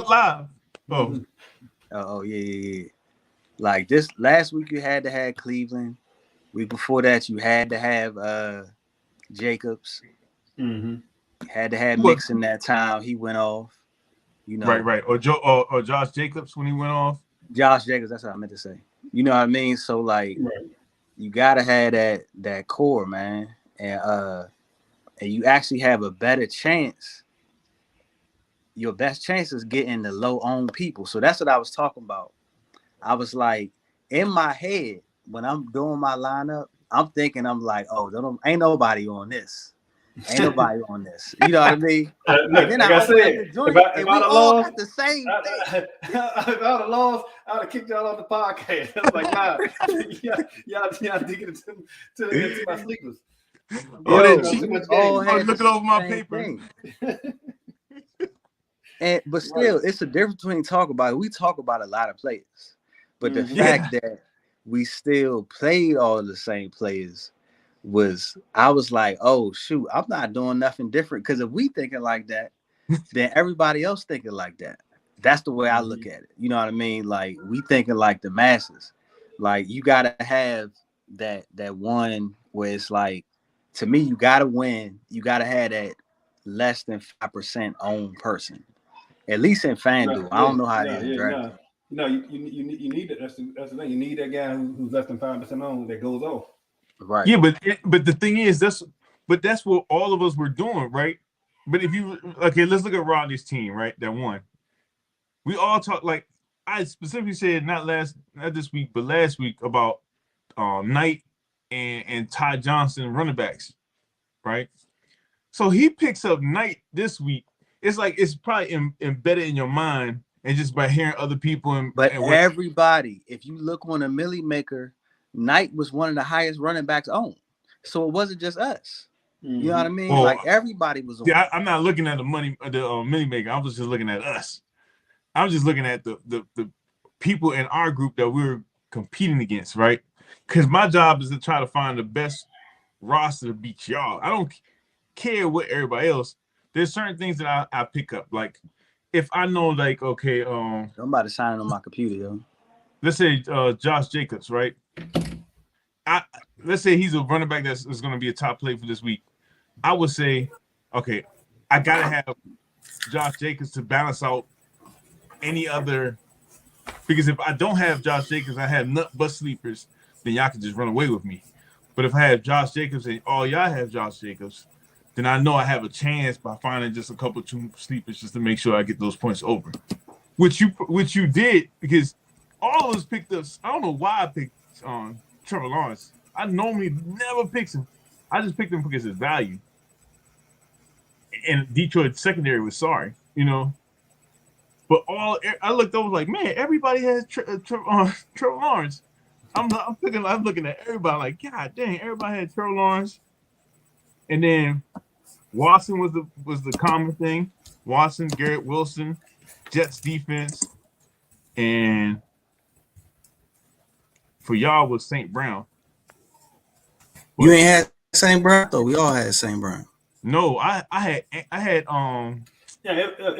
live. Oh. Oh yeah. Like this last week, you had to have Cleveland. Week before that, you had to have Jacobs. Mm-hmm. Had to have Mixon that time. He went off. You know, right. Or Josh Jacobs when he went off. Josh Jacobs. That's what I meant to say. You know what I mean? So like, you gotta have that core, man, and you actually have a better chance. Your best chance is getting the low owned people. So that's what I was talking about. I was like, in my head when I'm doing my lineup, I'm thinking I'm like, oh, ain't nobody on this. Ain't nobody on this. You know what I mean? Look, And then like I I opened up said, the joint, if and I'd we have all lost, got the same thing. if I'd have lost, I would have kicked y'all off the podcast. I was like, nah, y'all digging into my sleepers. I'm looking over my paper. But still, it's a difference between talk about it. We talk about a lot of players, but the fact that we still played all the same players I was like, oh shoot, I'm not doing nothing different. Because if we thinking like that, then everybody else thinking like that. That's the way I look at it. You know what I mean? Like we thinking like the masses. Like you gotta have that one where it's like, to me, you gotta win. You gotta have that less than 5% owned person. At least in FanDuel. I don't know how it is in DraftKings. No, you need that. That's the thing. You need that guy who's less than 5% owned that goes off. Right. Yeah, but the thing is, that's what all of us were doing, right? But if you let's look at Rodney's team, right? That won. We all talk, like I specifically said, not this week, but last week, about Knight and Ty Johnson running backs, right? So he picks up Knight this week. It's like it's probably embedded in your mind, and just by hearing other people. Everybody, if you look on a Millie Maker, Knight was one of the highest running backs owned. So it wasn't just us. You know what I mean? Well, like everybody was on. Yeah, I'm not looking at the Millie Maker. I was just looking at us. I was just looking at the people in our group that we were competing against, right? Because my job is to try to find the best roster to beat y'all. I don't care what everybody else. There's certain things that I pick up. Like if I know, like, okay, I'm about to sign on my computer, yo. Let's say Josh Jacobs, right? Let's say he's a running back that's going to be a top play for this week. I would say, okay, I gotta have Josh Jacobs to balance out any other, because if I don't have Josh Jacobs, I have nut but sleepers, then y'all can just run away with me. But if I have Josh Jacobs and all y'all have Josh Jacobs, then I know I have a chance by finding just a couple of two sleepers just to make sure I get those points over. Which you did, because all of us picked up. I don't know why I picked Trevor Lawrence. I normally never pick him. I just picked him because of his value. And Detroit secondary was sorry, you know. But I looked over like, man, everybody has Trevor Lawrence. I'm looking at everybody like, God dang, everybody had Trevor Lawrence. And then Watson was the common thing. Watson, Garrett Wilson, Jets defense, and for y'all was St. Brown. But you ain't had St. Brown though. We all had St. Brown. No, I had it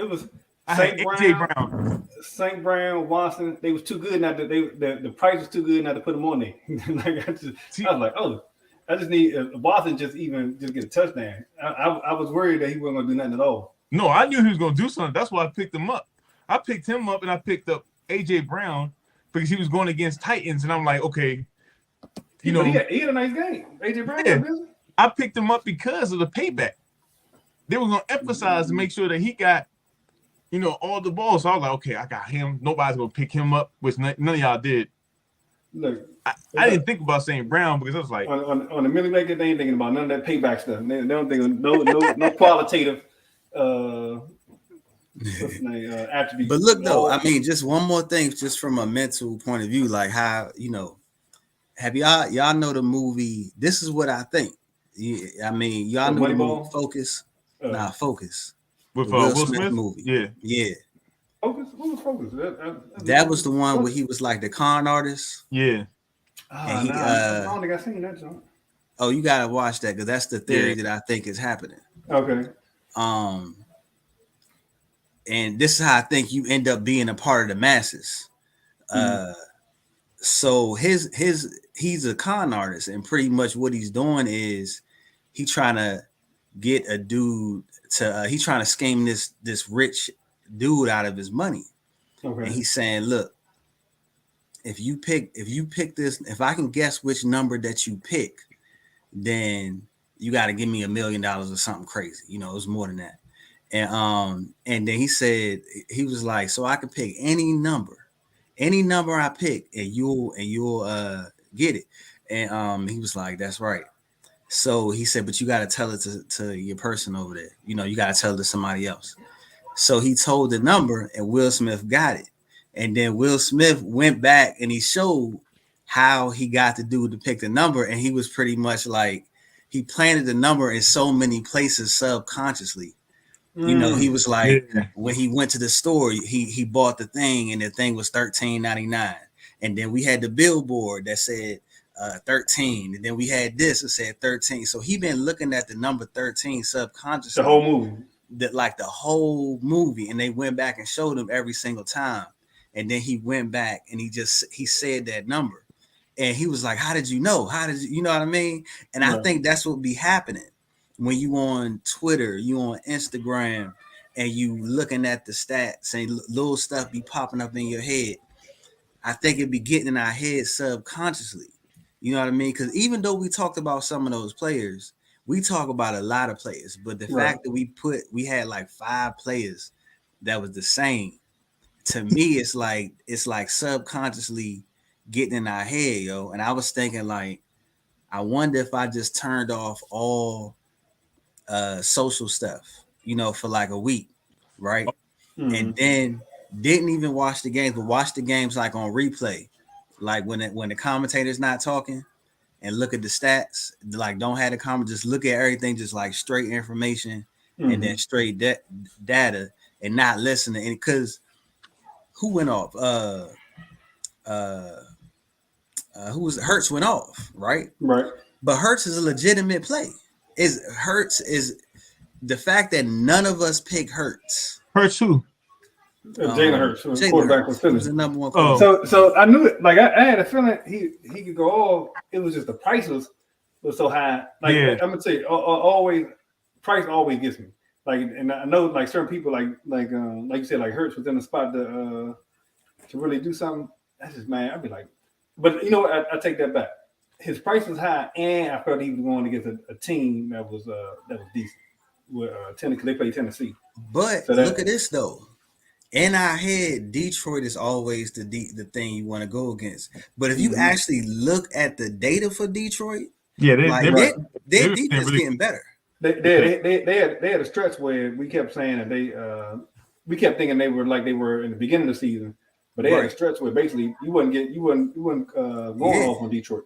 was AJ Brown. St. Brown, Watson. They was too good not to. The price was too good not to put them on there. Like I was like, oh, I just need Watson just get a touchdown. I was worried that he wasn't gonna do nothing at all. No, I knew he was gonna do something. That's why I picked him up. I picked him up and I picked up AJ Brown because he was going against Titans, and I'm like, okay, he had a nice game. AJ Brown. Yeah. I picked him up because of the payback. They were gonna emphasize to make sure that he got, all the balls. So I was like, okay, I got him. Nobody's gonna pick him up, which none of y'all did. Look, I didn't think about St. Brown because I was like, on the Millie Maker, they ain't thinking about none of that payback stuff. They don't think of no qualitative attributes. But look though, I mean, just one more thing, just from a mental point of view, like how have y'all know the movie? This Is What I Think. I mean, y'all know the movie Focus. Focus. With Will Smith movie. Yeah. Focus. What was Focus? That was the one where he was like the con artist. Yeah. I don't think I've seen that song. Oh, you gotta watch that because that's the theory that I think is happening. Okay. and this is how I think you end up being a part of the masses. So he's a con artist, and pretty much what he's doing is he trying to get a dude to he trying to scheme this rich dude out of his money. Okay. And he's saying, look, if you pick this, if I can guess which number that you pick, then you got to give me $1 million or something crazy. You know, it was more than that. And then he said, he was like, so I can pick any number I pick, and you'll get it. And he was like, that's right. So he said, but you got to tell it to your person over there. You know, you got to tell it to somebody else. So he told the number, and Will Smith got it. And then Will Smith went back and he showed how he got the dude to pick the number. And he was pretty much like, he planted the number in so many places subconsciously. You know, he was like, when he went to the store, he bought the thing, and the thing was $13.99. And then we had the billboard that said 13, and then we had this that said 13. So he been looking at the number 13 subconsciously. The whole movie. The whole movie, and they went back and showed him every single time. And then he went back and he said that number. And he was like, how did you know? You know what I mean? And I think that's what be happening when you on Twitter, you on Instagram, and you looking at the stats and little stuff be popping up in your head. I think it be getting in our head subconsciously. You know what I mean? Because even though we talked about some of those players, we talk about a lot of players, but the fact that we had like 5 players that was the same, to me, it's like subconsciously getting in our head, yo. And I was thinking, like, I wonder if I just turned off all social stuff, you know, for like a week, right? And then didn't even watch the games, but watch the games like on replay, like when the commentator's not talking, and look at the stats, like don't have the comment, just look at everything, just like straight information, and then straight data, and not listening. And because who went off? Who was Hurts went off, right? Right. But Hurts is a legitimate play. Hurts is the fact that none of us pick Hurts. Hurts who? Jalen Hurts, quarterback was Philly. Was the number one quarterback. So I knew it. Like I had a feeling he could go off. It was just the price was so high. Like I'm gonna tell you, always price always gets me. Like, and I know like certain people like you said, like Hurts was in the spot to really do something. That's just, man, I'd be like, but you know what? I take that back. His price was high, and I felt he was going against a team that was decent. With Tennessee, they played Tennessee. But so look at this though. In our head, Detroit is always the thing you want to go against. But if you actually look at the data for Detroit, their defense really getting better. They had a stretch where we kept saying that we kept thinking they were in the beginning of the season, but they had a stretch where basically you wouldn't going off on Detroit.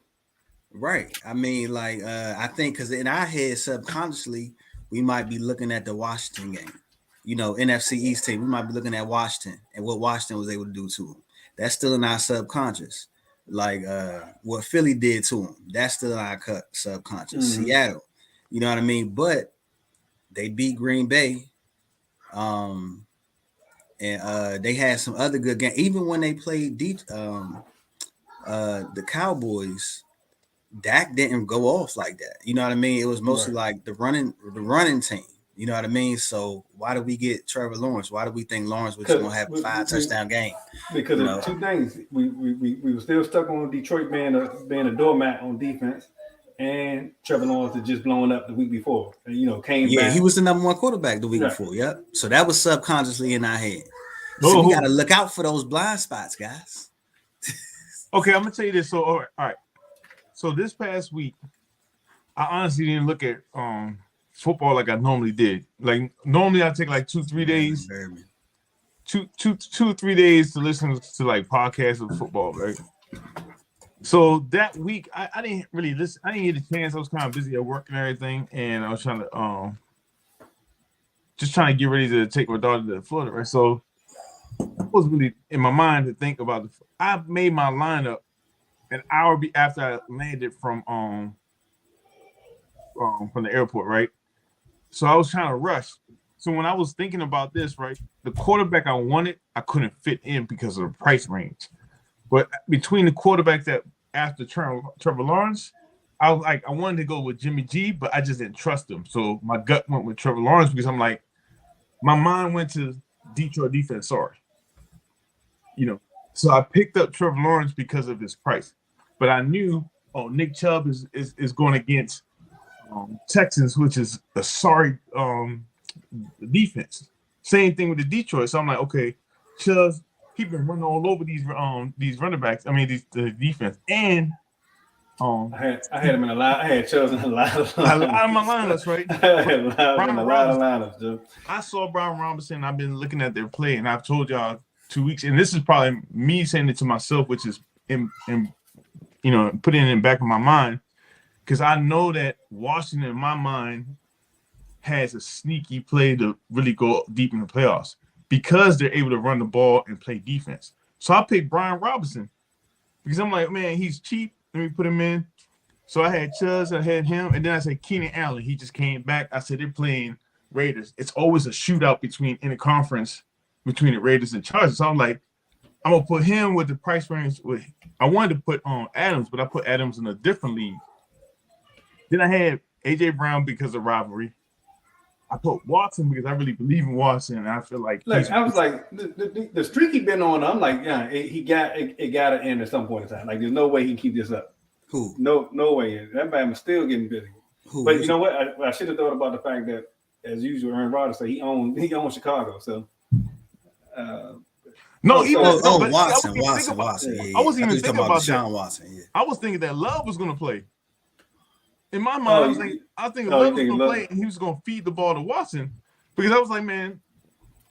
Right. I mean, like I think because in our head subconsciously we might be looking at the Washington game. You know, NFC East team, we might be looking at Washington and what Washington was able to do to them. That's still in our subconscious. Like what Philly did to them, that's still in our subconscious. Seattle, you know what I mean? But they beat Green Bay. And they had some other good games. Even when they played the Cowboys, Dak didn't go off like that. You know what I mean? It was mostly like the running team. You know what I mean? So why do we get Trevor Lawrence? Why do we think Lawrence was going to have a 5 touchdown game? Because of 2 things. We were still stuck on Detroit being a doormat on defense, and Trevor Lawrence had just blown up the week before. And, you know, came back. Yeah, he was the number 1 quarterback the week before. Yep. So that was subconsciously in our head. So we got to look out for those blind spots, guys. Okay, I'm gonna tell you this. So all right. So this past week, I honestly didn't look at football like I normally did. Like normally I take like 2-3 days, 2-3 days to listen to like podcasts of football, right? So that week I didn't really listen. I didn't get a chance. I was kind of busy at work and everything, and I was trying to just trying to get ready to take my daughter to Florida, right? So I was really in my mind to think about I made my lineup an hour after I landed from the airport, right? So I was trying to rush So when I was thinking about this, right, the quarterback I wanted, I couldn't fit in because of the price range. But between the quarterback that after Trevor Lawrence, I was like, I wanted to go with Jimmy G, but I just didn't trust him. So my gut went with Trevor Lawrence because I'm like, my mind went to Detroit defense. Sorry, So I picked up Trevor Lawrence because of his price, but I knew, Nick Chubb is going against Texans, which is a sorry defense. Same thing with the Detroit. So I'm like, okay, Chubb, he been running all over these running backs. I mean, the defense. And I had him in a lot. I had Chubb in a lot of my lineups, right? I had a lot of lineups, Joe. I saw Brian Robinson. I've been looking at their play, and I've told y'all 2 weeks. And this is probably me saying it to myself, which is putting it in the back of my mind, because I know that Washington, in my mind, has a sneaky play to really go deep in the playoffs because they're able to run the ball and play defense. So I picked Brian Robinson because I'm like, man, he's cheap. Let me put him in. So I had Chubbs, I had him, and then I said Keenan Allen. He just came back. I said they're playing Raiders. It's always a shootout in the conference between the Raiders and Chargers. So I'm like, I'm gonna put him with the price range. I wanted to put on Adams, but I put Adams in a different league. Then I had AJ Brown because of rivalry. I put Watson because I really believe in Watson, and I feel like I was like the streak he been on. I'm like, yeah, it got to end at some point in time. Like, there's no way he can keep this up. Who? No way. That man is still getting busy. Who? But you know what? I should have thought about the fact that, as usual, Aaron Rodgers said he owns Chicago. So. Watson. Yeah. I wasn't even thinking about Deshaun Watson. Yeah. I was thinking that Love was going to play. In my mind, I think Love was going to play, and he was going to feed the ball to Watson, because I was like, man,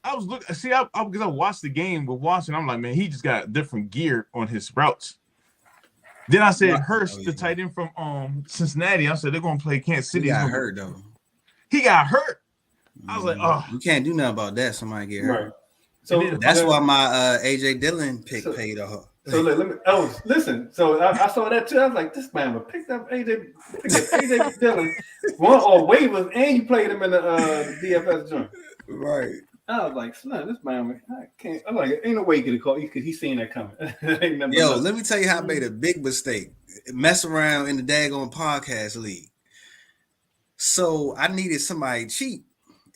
I was looking. See, because I watched the game with Watson, I'm like, man, he just got different gear on his routes. Then I said Hurst, the tight end from Cincinnati. I said they're going to play Kansas City. He got hurt though. He got hurt. I was like, oh, you can't do nothing about that. Somebody get hurt. Right. So that's why my AJ Dillon pick paid off. So let me. Oh, listen. So I saw that too. I was like, this man would pick up AJ Dillon, one or waivers, and you played him in the DFS joint. Right. I was like, son, this man, I can't. I'm like, ain't no way he could have called because he's seen that coming. Let me tell you how I made a big mistake. Mess around in the daggone podcast league. So I needed somebody cheap,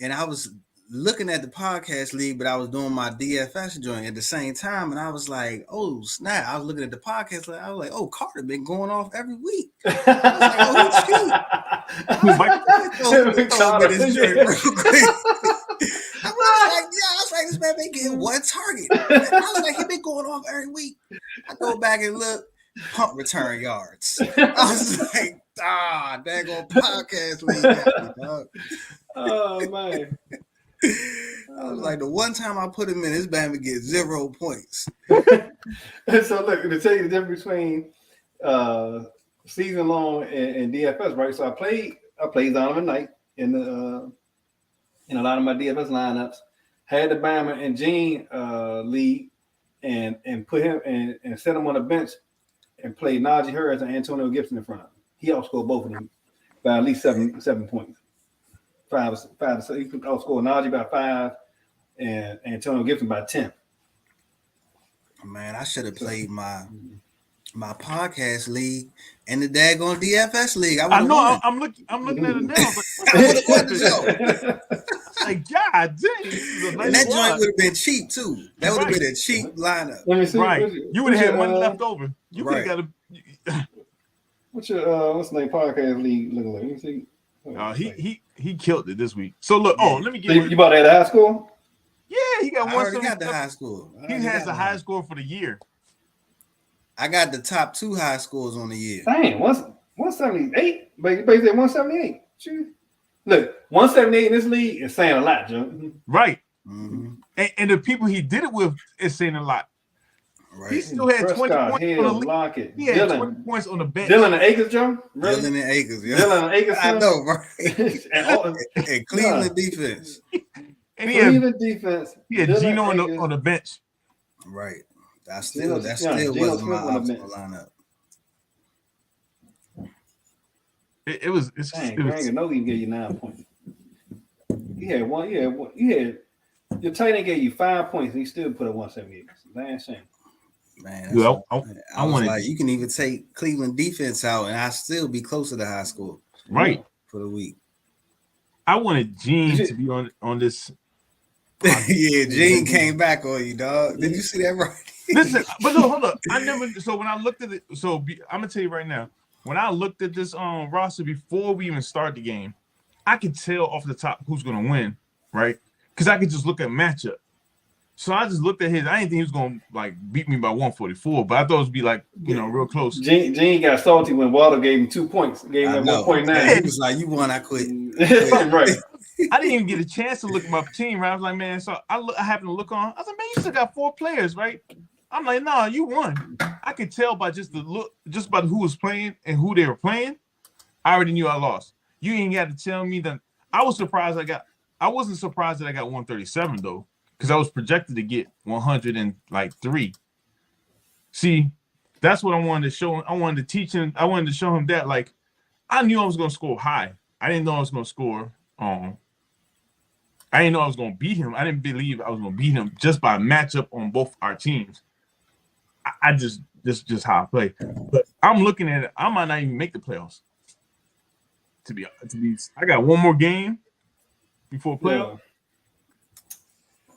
and I was looking at the podcast league, but I was doing my DFS joint at the same time, and I was like, "Oh snap!" I was looking at the podcast league. I was like, "Oh, Carter been going off every week." I was like, "Oh, he's cheap." I was like, this man been getting one target. I was like, he been going off every week. I go back and look, punt return yards. I was like, daggone podcast league, dog. Oh man. I was like, the one time I put him in, his man would get 0 points. So look, to tell you the difference between season long and DFS, right? So I played Donovan Knight in a lot of my DFS lineups. Had the Bama and Gene league, and put him and set him on the bench, and played Najee Harris and Antonio Gibson in front of him. He outscored both of them by at least 7 points. 5 to 7. He could outscore Najee by 5 and Antonio Gibson by 10. Man, I should have played my podcast league and the daggone DFS league. I know. I'm looking at it now. But I would have won the show. Like, God dang. And that joint would have been cheap too. That would have been a cheap lineup. Let me see. Right. You would have had money left over. You could have got a. What's the name podcast league looking like? Let me see. He killed it this week. So look, let me get you bought that high score? Yeah, he got I already got the high score. He has the high score for the year. I got the top 2 high scores on the year. Dang, 178. But you said 178. Look, 178 in this league is saying a lot, Joe. Right. Mm-hmm. And the people he did it with is saying a lot. Right. He still had 20 points on the Lockett. He had 20 points on the bench. Dylan and Akers, Joe? Really? Dylan and Akers, yeah. Dylan and Akers. I know, right? and Cleveland defense. And Cleveland defense. He had Dylan Gino on the bench. Right. That still wasn't my optimal lineup. Dang, Greg, I know he can give you 9 points. your tight end gave you 5 points, and he still put up 178. Last shame. Man, Dude, I was like, you can even take Cleveland defense out, and I still be closer to high score. Right for the week. I wanted Gene to be on this. Yeah, Gene came back on you, dog. Did you see that right? Listen, but no, hold up. I never. So when I looked at it, I'm gonna tell you right now. When I looked at this roster before we even start the game, I could tell off the top who's gonna win, right? Because I could just look at matchup. So I just looked at his. I didn't think he was gonna like beat me by 144, but I thought it would be like real close. Gene got salty when Waddle gave him 2 points. Gave him 1.9. He was like, "You won, I quit." Right. I didn't even get a chance to look at my team. Right? I was like, man. So I happened to look on. I was like, man, you still got 4 players, right? I'm like, nah, you won. I could tell by just the look, just by who was playing and who they were playing. I already knew I lost. You ain't got to tell me that. I was surprised I wasn't surprised that I got 137 though, because I was projected to get 103. See, that's what I wanted to show him. I wanted to teach him. I wanted to show him that like I knew I was going to score high. I didn't know I was going to score. I didn't know I was going to beat him. I didn't believe I was going to beat him just by a matchup on both our teams. I just how I play. But I'm looking at it. I might not even make the playoffs. To be, I got one more game before playoffs,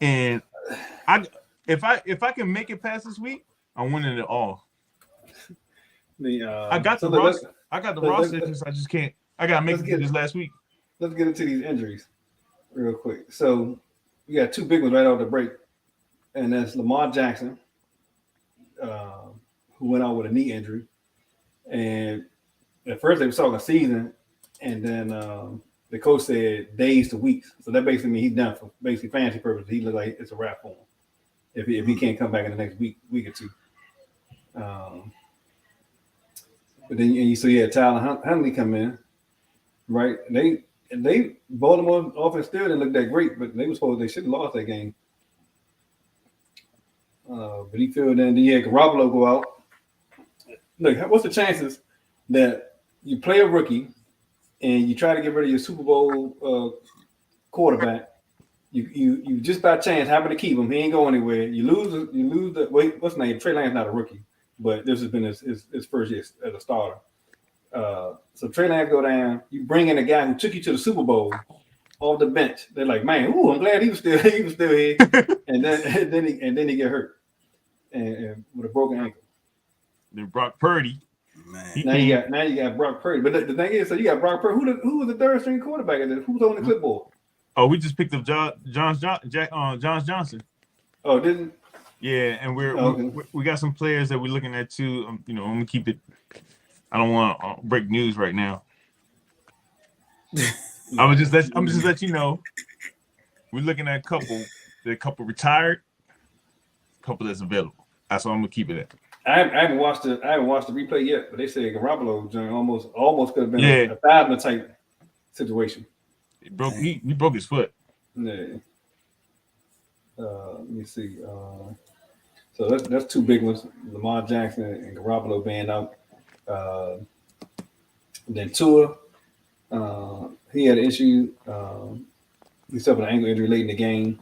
and if I can make it past this week, I'm winning it all. I got the roster. I got the roster. I just can't. I gotta make it this last week. Let's get into these injuries real quick. So we got 2 big ones right off the break, and that's Lamar Jackson, who went out with a knee injury, and at first they were talking season, and then the coach said days to weeks. So that basically means he's done for basically fantasy purposes. He looked like it's a wrap for him if he can't come back in the next week or 2. But then so you had Tyler Huntley come in, right? They Baltimore offense still didn't look that great, but they should have lost that game. But he filled in. Then you had Garoppolo go out. Look, what's the chances that you play a rookie and you try to get rid of your Super Bowl quarterback? You just by chance happen to keep him. He ain't go anywhere. You lose the what's his name? Trey Lance not a rookie, but this has been his first year as a starter. So Trey Lance go down. You bring in a guy who took you to the Super Bowl off the bench. They're like, man, I'm glad he was still here. and then he get hurt and with a broken ankle. Then Brock Purdy. Man. Now you got Brock Purdy. But the thing is, so you got Brock Purdy. Who was the third string quarterback? Who's on the clipboard? Oh, we just picked up John Johnson. Oh, didn't? Yeah, and we got some players that we're looking at too. I'm gonna keep it. I don't want to break news right now. I'm just let you know. We're looking at a couple. The couple retired, a couple that's available. That's what I'm gonna keep it at. I haven't watched the replay yet, but they said Garoppolo almost could have been a 1,000 type situation. He broke his foot. Yeah. Let me see. So that's 2 big ones: Lamar Jackson and Garoppolo being out. Then Tua, he had an issue. He suffered an ankle injury late in the game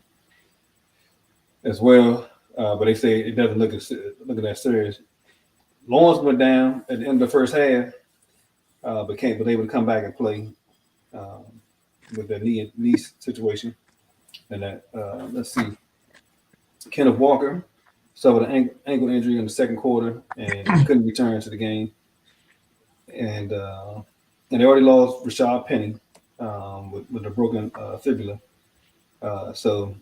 as well. But they say it doesn't look that serious. Lawrence went down at the end of the first half, but was able to come back and play with the knee situation. And that let's see, Kenneth Walker suffered an ankle injury in the second quarter and couldn't return to the game. And they already lost Rashad Penny with a broken fibula. So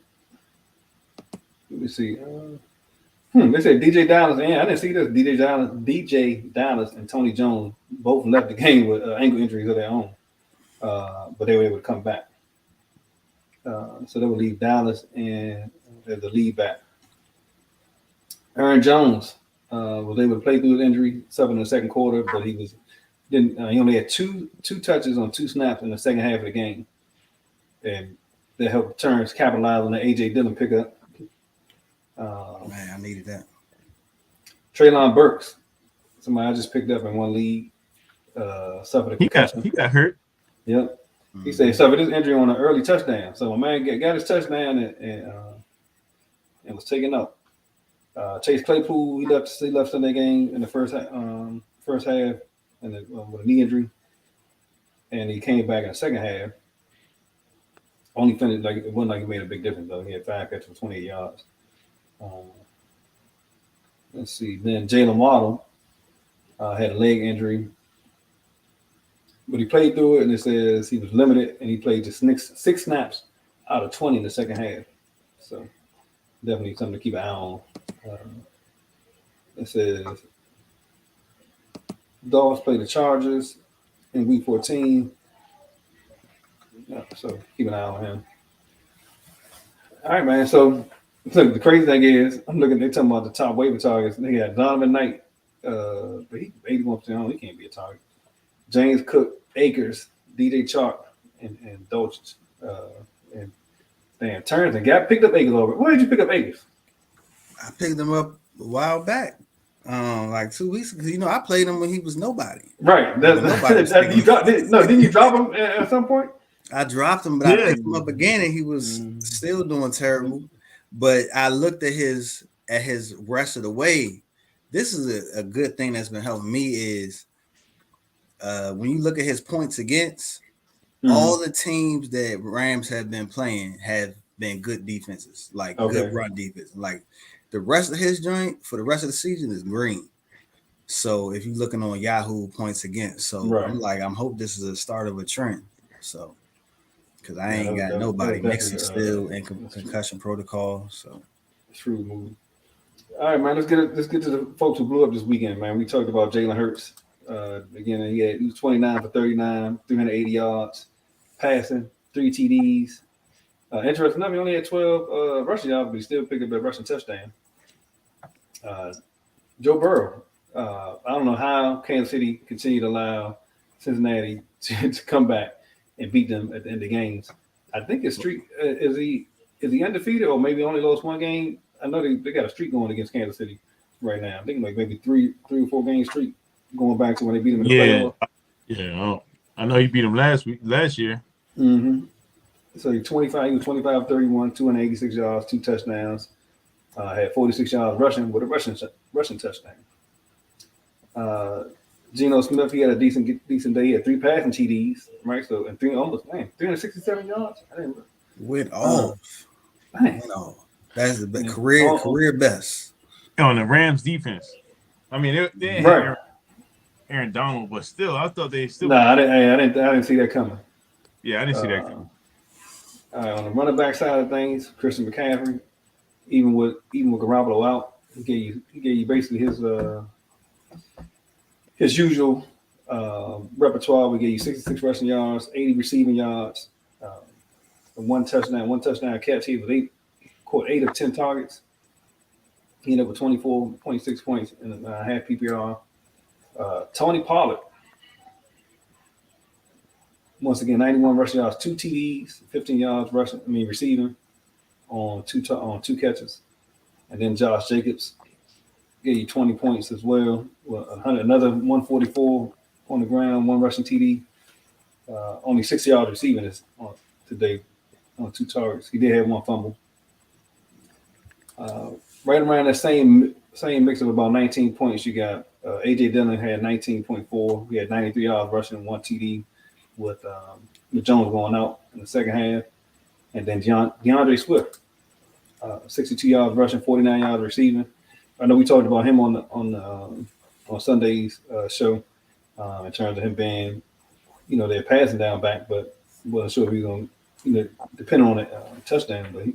let me see. They said DJ Dallas, and I didn't see this. DJ Dallas and Tony Jones both left the game with ankle injuries of their own, but they were able to come back. So they would leave Dallas and as the lead back. Aaron Jones was able to play through his injury, suffered in the second quarter, but he only had two touches on 2 snaps in the second half of the game, and that helped Terrence capitalize on the AJ Dillon pickup. Man, I needed that. Treylon Burks, somebody I just picked up in one league, suffered a concussion. He got hurt. Yep. He said he suffered his injury on an early touchdown. So my man got his touchdown and was taken out. Chase Claypool, he left Sunday game in the first half, and with a knee injury, and he came back in the second half. Only finished like it wasn't like he made a big difference though. He had 5 catches for 28 yards. Let's see. Then Jalen Waddle had a leg injury, but he played through it, and it says he was limited, and he played just 6 snaps out of 20 in the second half. So definitely something to keep an eye on. It says Dogs play the Chargers in Week 14. Yeah, so keep an eye on him. All right, man. So look, the crazy thing is, I'm looking. They're talking about the top waiver targets. They got Donovan Knight, but he's 81%. He can't be a target. James Cook, Akers, DJ Chark, and Dolchich. And damn, Turns and got picked up Akers over. Where did you pick up Akers? I picked him up a while back, like 2 weeks ago. You know, I played him when he was nobody. Right. Didn't you drop him at some point? I dropped him, but I picked him up again, and he was still doing terrible. But I looked at his rest of the way. This is a good thing that's been helping me is when you look at his points against, all the teams that Rams have been playing have been good defenses, like good run defense. Like the rest of his joint for the rest of the season is green. So if you're looking on Yahoo points against, so I'm hope this is a start of a trend. So because I ain't got nobody. Nixon still in concussion protocol. So true move. All right, man. Let's get to the folks who blew up this weekend, man. We talked about Jalen Hurts. Again, he was 29 for 39, 380 yards, passing, 3 TDs. Interesting enough, he only had 12 rushing yards, but he still picked up a rushing touchdown. Joe Burrow. I don't know how Kansas City continued to allow Cincinnati to come back and beat them at the end of the games. I think his streak is he undefeated or maybe only lost 1 game. I know they got a streak going against Kansas City right now. I think like maybe three or 4 game streak going back to when they beat them in the playoffs. Yeah, I know he beat them last year. Mm-hmm. So he was 25, 31, 286 yards, 2 touchdowns. Had 46 yards rushing with a rushing touchdown. Geno Smith, he had a decent day. He had 3 passing TDs, right? So and 367 yards. I didn't went off. That's the career best on the Rams defense. I mean, they had Aaron Donald, but still, I thought they still. I didn't see that coming. Yeah, I didn't see that coming. On the running back side of things, Christian McCaffrey, even with Garoppolo out, he gave you basically his usual repertoire. We gave you 66 rushing yards, 80 receiving yards, 1 touchdown catch. He caught 8 of 10 targets. He ended up with 24.6 points in a half PPR. Tony Pollard, once again, 91 rushing yards, 2 TDs, 15 yards receiving on 2 catches. And then Josh Jacobs gave you 20 points as well. Another 144 on the ground, 1 rushing TD. Only 6 yards receiving today on 2 targets. He did have 1 fumble. Right around that same mix of about 19 points, you got A.J. Dillon had 19.4. He had 93 yards rushing, 1 TD with Jones going out in the second half. And then DeAndre Swift, 62 yards rushing, 49 yards receiving. I know we talked about him on Sunday's show in terms of him being, they're passing down back, but wasn't sure if he was going to, depending on the touchdown. But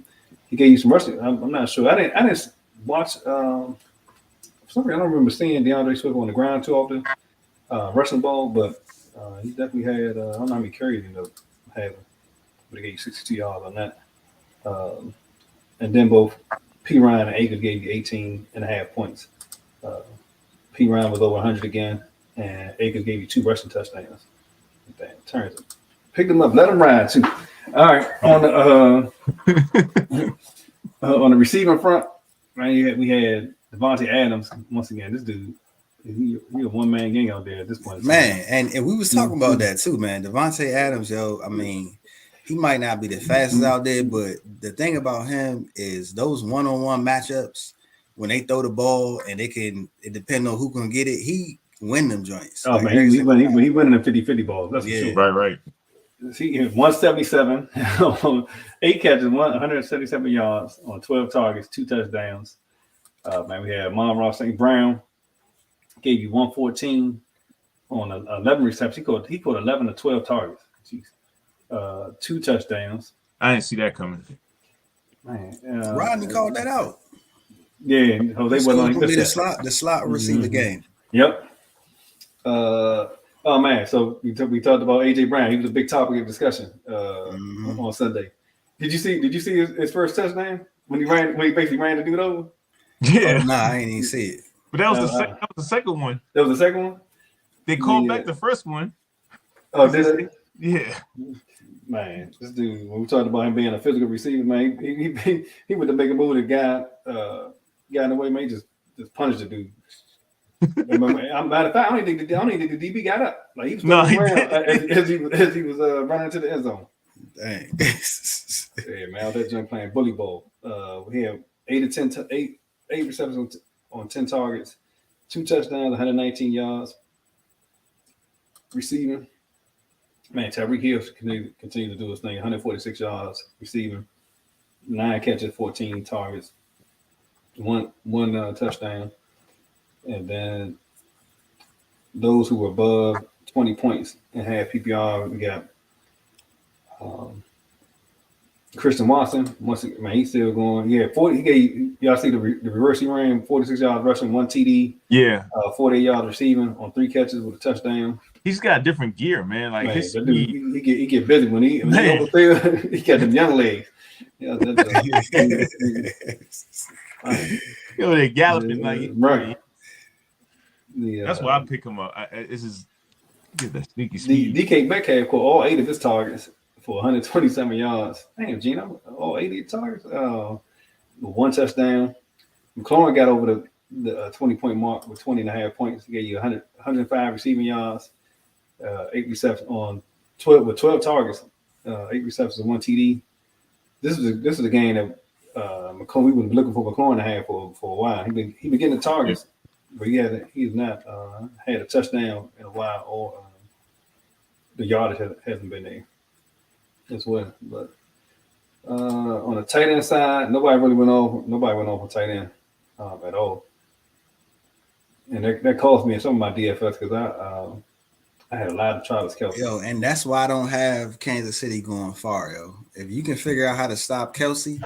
he gave you some rushing. I'm not sure. I didn't watch. For some reason, I don't remember seeing DeAndre Swift on the ground too often rushing the ball, but he definitely had. I don't know how many carries he ended up having, but he gave you 62 yards on that. And then both P. Ryan and Akers gave you 18.5 points. P. Ryan was over 100 again, and Akers gave you 2 rushing touchdowns. Damn, turns it. Pick them up, let them ride too. All right, on the receiving front, right? We had Devontae Adams once again. This dude He a one-man gang out there at this point. Man, and we was talking about that too, man. Devontae Adams, yo, I mean, he might not be the fastest out there, but the thing about him is those one-on-one matchups, when they throw the ball and it depends on who can get it, he win them joints. Oh, man, he winning the 50-50 balls. That's for sure. Right. He 177, 8 catches, 177 yards on 12 targets, 2 touchdowns. Man, we had Amon-Ra St. Brown, gave you 114 on 11 receptions. He caught 11 to 12 targets. Jeez. 2 touchdowns. I didn't see that coming. Man, Rodney called that out. Yeah, Jose went on the slot receiver game. Yep. Oh man, so we talked about AJ Brown. He was a big topic of discussion on Sunday. Did you see his first touchdown when he basically ran the dude over? Yeah. Oh, nah, I ain't even see it. But that was the second one. That was the second one. They called back the first one. Oh, did they? Yeah. Man, this dude. When we talked about him being a physical receiver, man, he went to make a move. The guy in the way, man, just punished the dude. Matter of fact, I don't even think the DB got up. Like he was as he was running into the end zone. Dang. Yeah, man, out there junk playing bully ball. We had 8 receptions on 10 targets, 2 touchdowns, 119 yards. Receiving, man, Tyreek Hill continue to do his thing. 146 yards receiving, 9 catches, 14 targets, one touchdown. And then those who were above 20 points and had PPR, we got Christian Watson. Man, he's still going. Yeah, 40. He gave y'all see the reverse he ran 46 yards rushing, 1 TD. Yeah, 48 yards receiving on 3 catches with a touchdown. He's got different gear, man. Like man, his dude, he get busy when he overfield. He got them young legs. Yeah, they galloping like right. That's why I pick him up. This is get that sneaky speed. DK Metcalf caught all 8 of his targets for 127 yards. Damn, Gino, all 80 targets. 1 touchdown. McLaurin got over the 20-point mark with 20.5 points. He gave you 105 receiving yards, 8 receptions on 12 targets, 8 receptions and 1 TD. This is the game that we were looking for McLaurin to have for a while. He been getting the targets. But he's not had a touchdown in a while, or the yardage hasn't been there as well. But on the tight end side, nobody went off on tight end at all, and that cost me some of my DFS because I had a lot of Travis Kelce. Yo, and that's why I don't have Kansas City going far, yo. If you can figure out how to stop Kelce,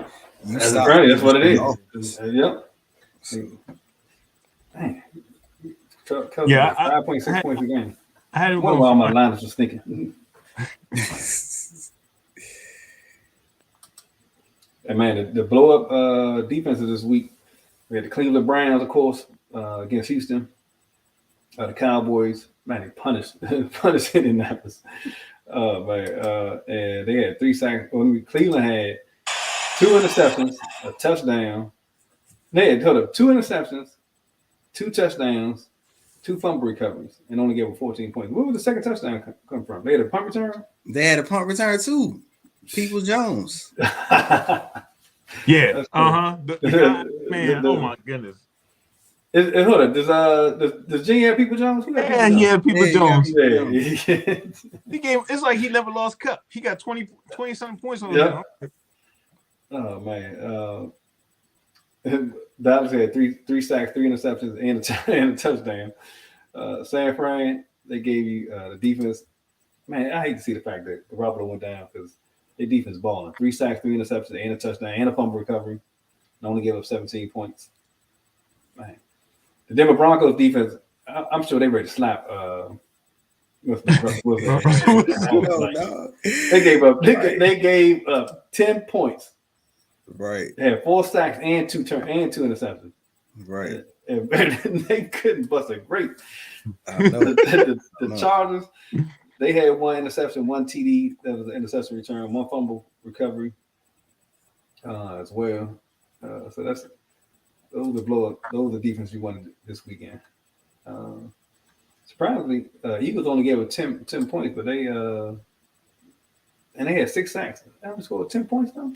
that's what it is. Yep. Dang. Yeah, 5.6 points a game. I had one while my lineups was thinking. And man, the blow up defenses this week. We had the Cleveland Browns, of course, against Houston. The Cowboys, man, they punished Indianapolis. And they had 3 sacks. Cleveland had 2 interceptions, a touchdown. They had 2 interceptions, 2 touchdowns, 2 fumble recoveries, and only gave 14 points. Where would the second touchdown come from? They had a punt return? They had a punt return too. People Jones. Yeah. Man, oh my goodness. Hold on. Does Gene have People Jones? Yeah, People Jones. Yeah. He gave. It's like he never lost cup. He got 20 something points on him. Oh man. Dallas had 3 sacks, 3 interceptions, and a touchdown. San Fran, they gave you the defense. Man, I hate to see the fact that Garoppolo went down because their defense balling. 3 sacks, 3 interceptions, and a touchdown, and a fumble recovery, and only gave up 17 points. Man, the Denver Broncos defense, I'm sure they ready to slap. They gave up. They gave up 10 points. Right. They had 4 sacks and 2 interceptions. Right. And they couldn't bust a grape. The Chargers, they had 1 interception, 1 TD. That was an interception return, 1 fumble recovery as well. So those are the defense we wanted this weekend. Surprisingly, Eagles only gave it 10 points, but they had 6 sacks. They only scored 10 points though.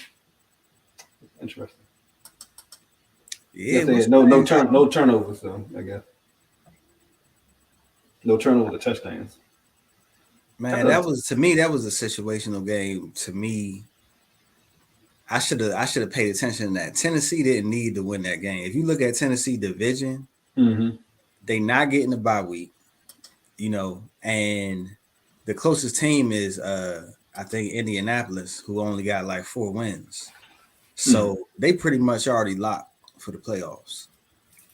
Interesting. Yeah, they had no turnovers though. I guess no turnovers or touchdowns. Man, that was a situational game. To me, I should have paid attention to that. Tennessee didn't need to win that game. If you look at Tennessee division, they not getting the bye week, and the closest team is I think Indianapolis, who only got like 4 wins. So they pretty much already locked for the playoffs.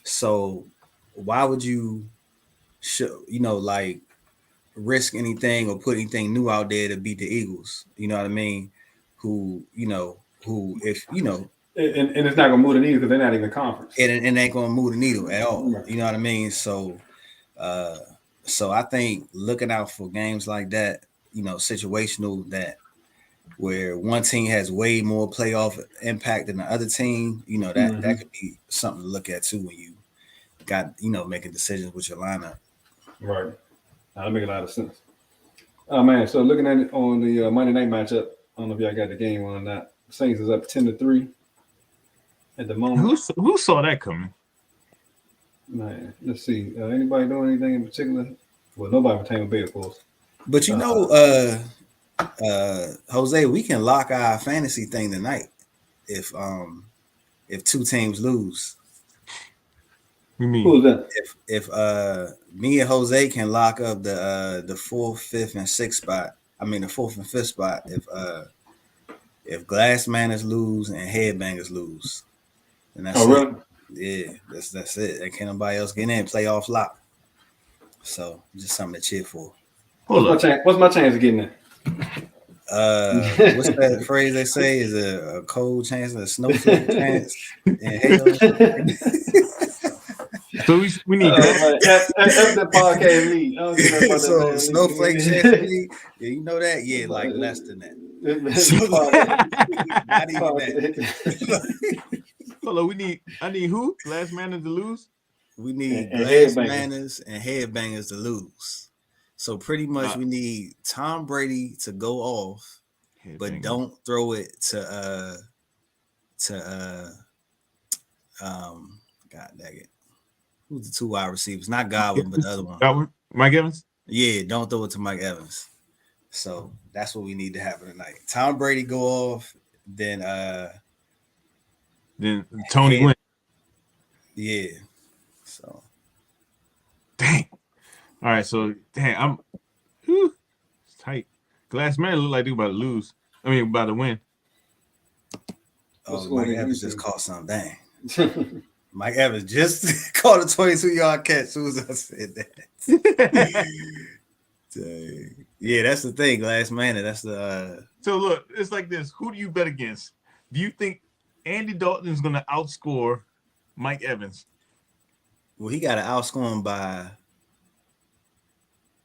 So why would you risk anything or put anything new out there to beat the Eagles? You know what I mean? Who if and it's not gonna move the needle because they're not even conference. And ain't gonna move the needle at all. Right. You know what I mean? So I think looking out for games like that, situational, that where one team has way more playoff impact than the other team, that could be something to look at too when you got, making decisions with your lineup. Right. That makes a lot of sense. Oh man, so looking at it on the Monday night matchup, I don't know if y'all got the game on or not. Saints is up 10-3 at the moment. Who saw that coming? Man, let's see. Anybody doing anything in particular? Well, nobody with Tampa Bay, of course. But Jose, we can lock our fantasy thing tonight if 2 teams lose. You mean who's that? If me and Jose can lock up the 4th, 5th, and 6th spot. I mean the 4th and 5th spot. If Glass Manners lose and Headbangers lose, then that's it. Really? Yeah, that's it. And can't nobody else get in playoff lock. So just something to cheer for. What's my chance of getting in? What's that phrase they say? Is a cold chance and a snowflake chance in hell? So we need the podcast lead. So snowflake chance lead. Yeah, you know that? Yeah, like less than that. Not even that. Hold on, I need who? Glass Manners to lose? We need Glass Manners and Headbangers to lose. So pretty much we need Tom Brady to go off, but don't throw it to God dang it. Who's the 2 wide receivers? Not Godwin, but the other one. Mike Evans? Yeah, don't throw it to Mike Evans. So that's what we need to happen tonight. Tom Brady go off, then Tony win. Yeah. So dang. All right, so I'm it's tight. Glass Man look like they about to lose. I mean, about to win. Oh, Mike Evans just caught something. Dang. Mike Evans just caught a 22-yard catch as soon as I said that. Dang. Yeah, that's the thing, Glass Man. That's the. So look, it's like this. Who do you bet against? Do you think Andy Dalton is going to outscore Mike Evans? Well, he got to outscore him by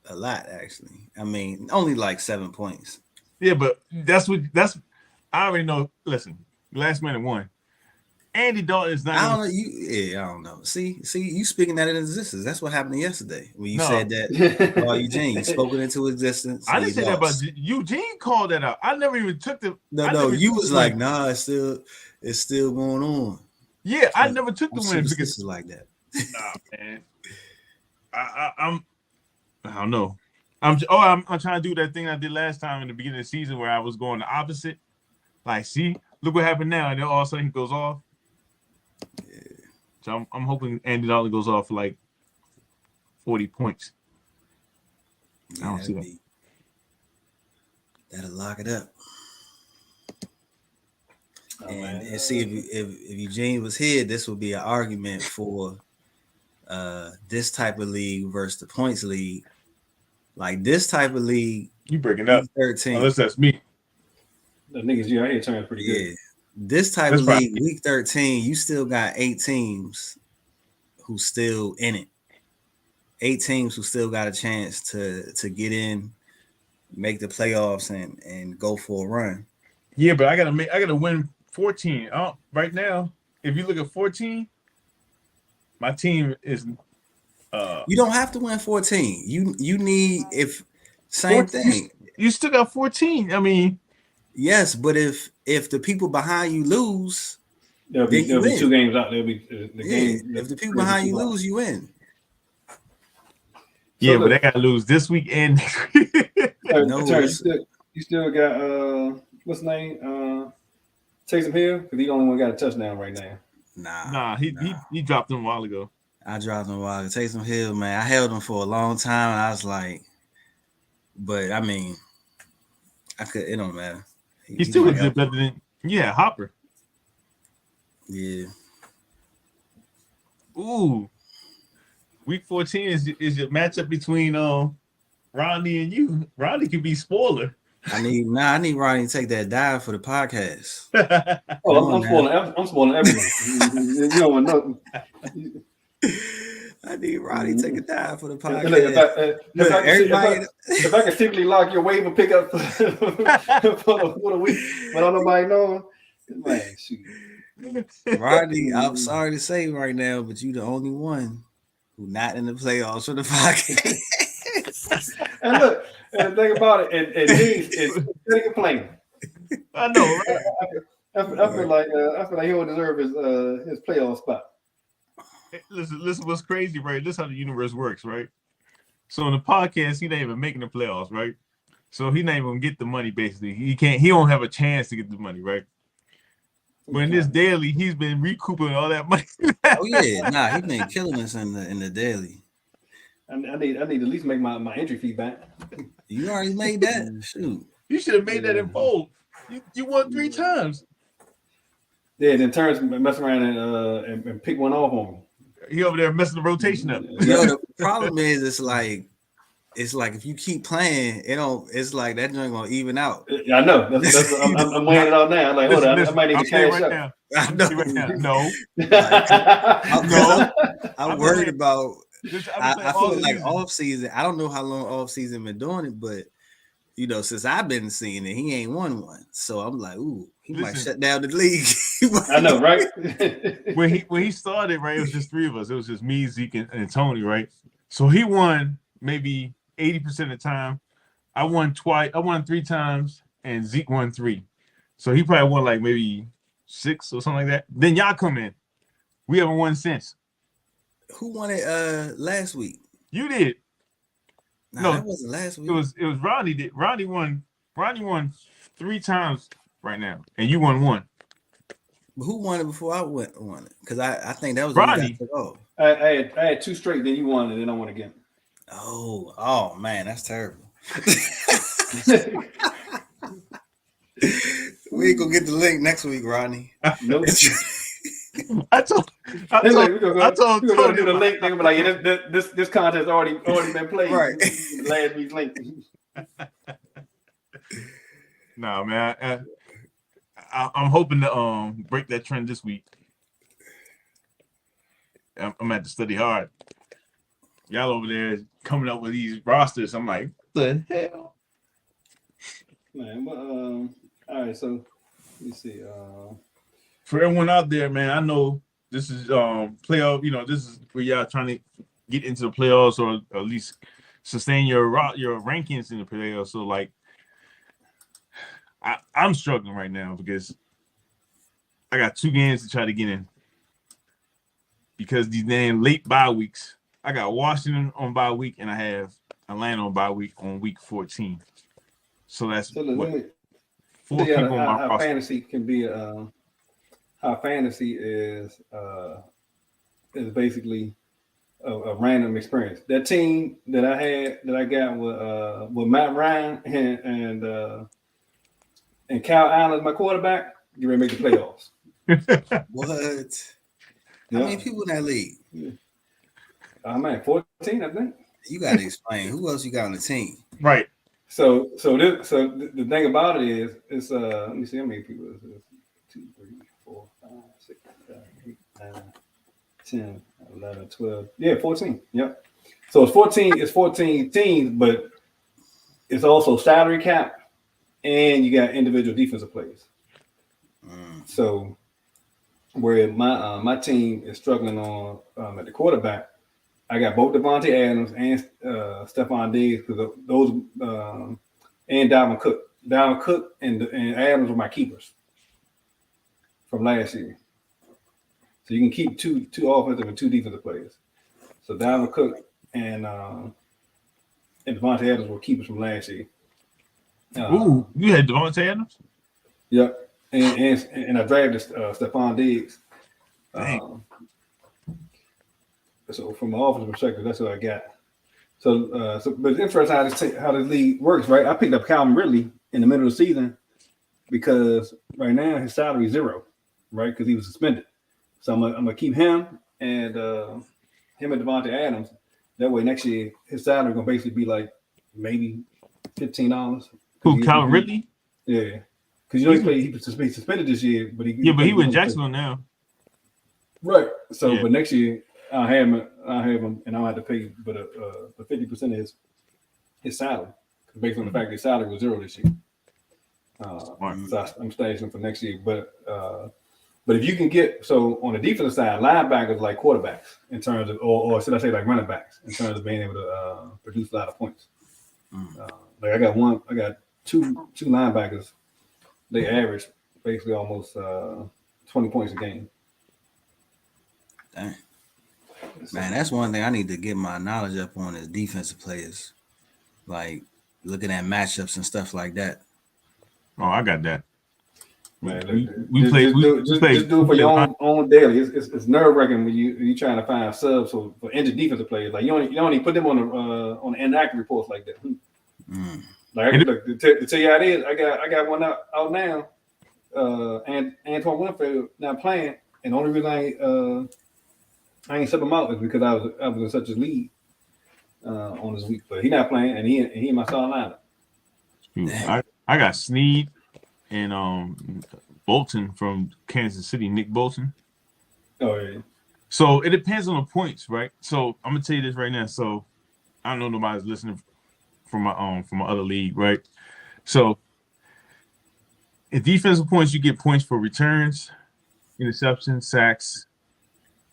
a lot, actually. I mean, only like 7 points. Yeah, but that's I already know. Listen, Glass Man won. Andy Dalton is not. I don't know. I don't know. See, you speaking that in existence. That's what happened yesterday when you said that about Eugene. You spoke it into existence. I didn't say that about Eugene. Called that out. I never even took the. No. You was like, nah, it's still going on. Yeah, I never took the win because it's like that. Nah, man. I don't know. I'm trying to do that thing I did last time in the beginning of the season where I was going the opposite. Like, see, look what happened now, and then all of a sudden he goes off. Yeah. So I'm hoping Andy Dalton goes off for like 40 points. Yeah, I don't see that. That'll lock it up. And see if Eugene was here, this would be an argument for this type of league versus the points league. Like this type of league, you breaking up 13. Unless that's me. The niggas you out here turning pretty good. Yeah. This type of league, week 13, you still got 8 teams who still in it. 8 teams who still got a chance to get in, make the playoffs and go for a run. Yeah, but I gotta win 14. Right now, if you look at 14, my team is You don't have to win 14. You need if same 14, thing. You still got 14. I mean, yes, but if the people behind you lose, there'll be 2 games out. There'll be the game. If the people behind you lose, you win. Yeah, but they gotta lose this week and next week. You still got what's his name? Taysom Hill, because he the only one got a touchdown right now. Nah, he dropped him a while ago. I dropped him a while ago. Taysom Hill, man, I held him for a long time, and I was like, but I mean, it don't matter. He still did better than Hopper. Yeah. Ooh. Week 14 is your matchup between Rodney and you. Rodney can be spoiler. I need Rodney to take that dive for the podcast. I'm spoiling everyone. You don't want nothing. I need Rodney to take a dive for the podcast. If I can secretly lock your waiver pickup for the week, but don't nobody know, man, shoot. Rodney, I'm sorry to say right now, but you the only one who not in the playoffs for the podcast. And look, and think about it, and G's is complaining. I know, right? I feel like he don't deserve his playoff spot. Listen, what's crazy, right? This is how the universe works, right? So in the podcast, he not even making the playoffs, right? So he not even gonna get the money. Basically, he don't have a chance to get the money, right? But in this daily, he's been recouping all that money. Oh yeah, he's been killing us in the daily. I need to at least make my entry fee back. You already made that. Shoot, you should have made that in bold. You won 3 times. Yeah, then Terrence mess around and pick one off on me. He over there messing the rotation up. Yo, the problem is it's like if you keep playing, it's like that joint gonna even out. I know. I'm weighing it out now. I'm like, hold on, I might need to cash right out. I know. Right now. No. I'm worried about. I feel like season. off season. I don't know how long off season been doing it, but since I've been seeing it, he ain't won one. So I'm like, ooh, he might shut down the league. I know, right? when he started, right, it was just 3 of us. It was just me, Zeke, and Tony, right? So he won maybe 80% of the time. I won twice. I won 3 times, and Zeke won 3. So he probably won like maybe 6 or something like that. Then y'all come in. We haven't won since. Who won it last week? You did. No, that wasn't last week. It was Rodney did. Rodney won 3 times right now, and you won 1. But who won it before I won it? Because I think that was Rodney. I had 2 straight, then you won, and then I won again. Oh man, that's terrible. We ain't gonna get the link next week, Rodney. Nope. I told Tony do the link. They're gonna be like, yeah, this contest already been played. Right. Last week's link. No, man. I'm hoping to break that trend this week. I'm gonna have to study hard. Y'all over there coming up with these rosters. I'm like, what the hell? Man, but all right, so let me see. For everyone out there, man, I know this is playoff. This is where y'all trying to get into the playoffs or at least sustain your rankings in the playoffs. So like, I'm struggling right now because I got 2 games to try to get in because these damn late bye weeks. I got Washington on bye week and I have Atlanta on bye week on week 14. So that's 4 people on my roster. Fantasy can be how fantasy is basically a random experience. That team that I got with Matt Ryan and Kyle Allen as my quarterback, you ready to make the playoffs. What? How many people in that league? Yeah. Man, 14, I think. You got to explain who else you got on the team. Right. So the thing about it is it's let me see how many people is this. 2, 3, 4, 5, 6, 7, 8, 9, 10, 11, 12. Yeah, 14. Yep. So it's 14 teams, but it's also salary cap and you got individual defensive players. So where my team is struggling on at the quarterback, I got both Devontae Adams and Stephon Diggs because those and Dalvin Cook. Dalvin Cook and Adams were my keepers from last year. So you can keep two offensive and two defensive players. So Dalvin Cook and Devontae Adams were keepers from last year. Ooh, you had Devontae Adams? Yep. And I drafted Stephon Diggs. So from an offensive perspective, that's what I got. So but it's interesting how this league works, right? I picked up Calvin Ridley in the middle of the season because right now his salary is 0, right? Because he was suspended. So I'm gonna keep him and Devontae Adams. That way next year his salary gonna basically be like maybe $15. Who, Calvin Ridley? Yeah, because he was suspended this year, but he was in Jacksonville now. Right. So, but next year I have him, and I'll have to pay, but 50% of his salary, based on the fact that his salary was 0 this year. So I'm stashing him for next year. But if you can get on the defensive side, linebackers like quarterbacks in terms of, or should I say like running backs in terms of being able to produce a lot of points. Like I got two linebackers. They average basically almost 20 points a game. Dang. Man, that's one thing I need to get my knowledge up on is defensive players. Like looking at matchups and stuff like that. Oh, I got that. Man, we play. Just do it for your own daily. It's nerve wracking when you trying to find subs for injured defensive players. Like you don't even put them on the inactive reports like that. Like look, to tell you how it is, I got one out now. And Antoine Winfield not playing, and the only reason I ain't sub him out is because I was in such a lead on this week, but he not playing, and he in my starting lineup. I got Snead and Bolton from Kansas City, Nick Bolton. Oh yeah. So it depends on the points, right? So I'm gonna tell you this right now. So I don't know nobody's listening from my other league, right? So in defensive points, you get points for returns, interceptions, sacks,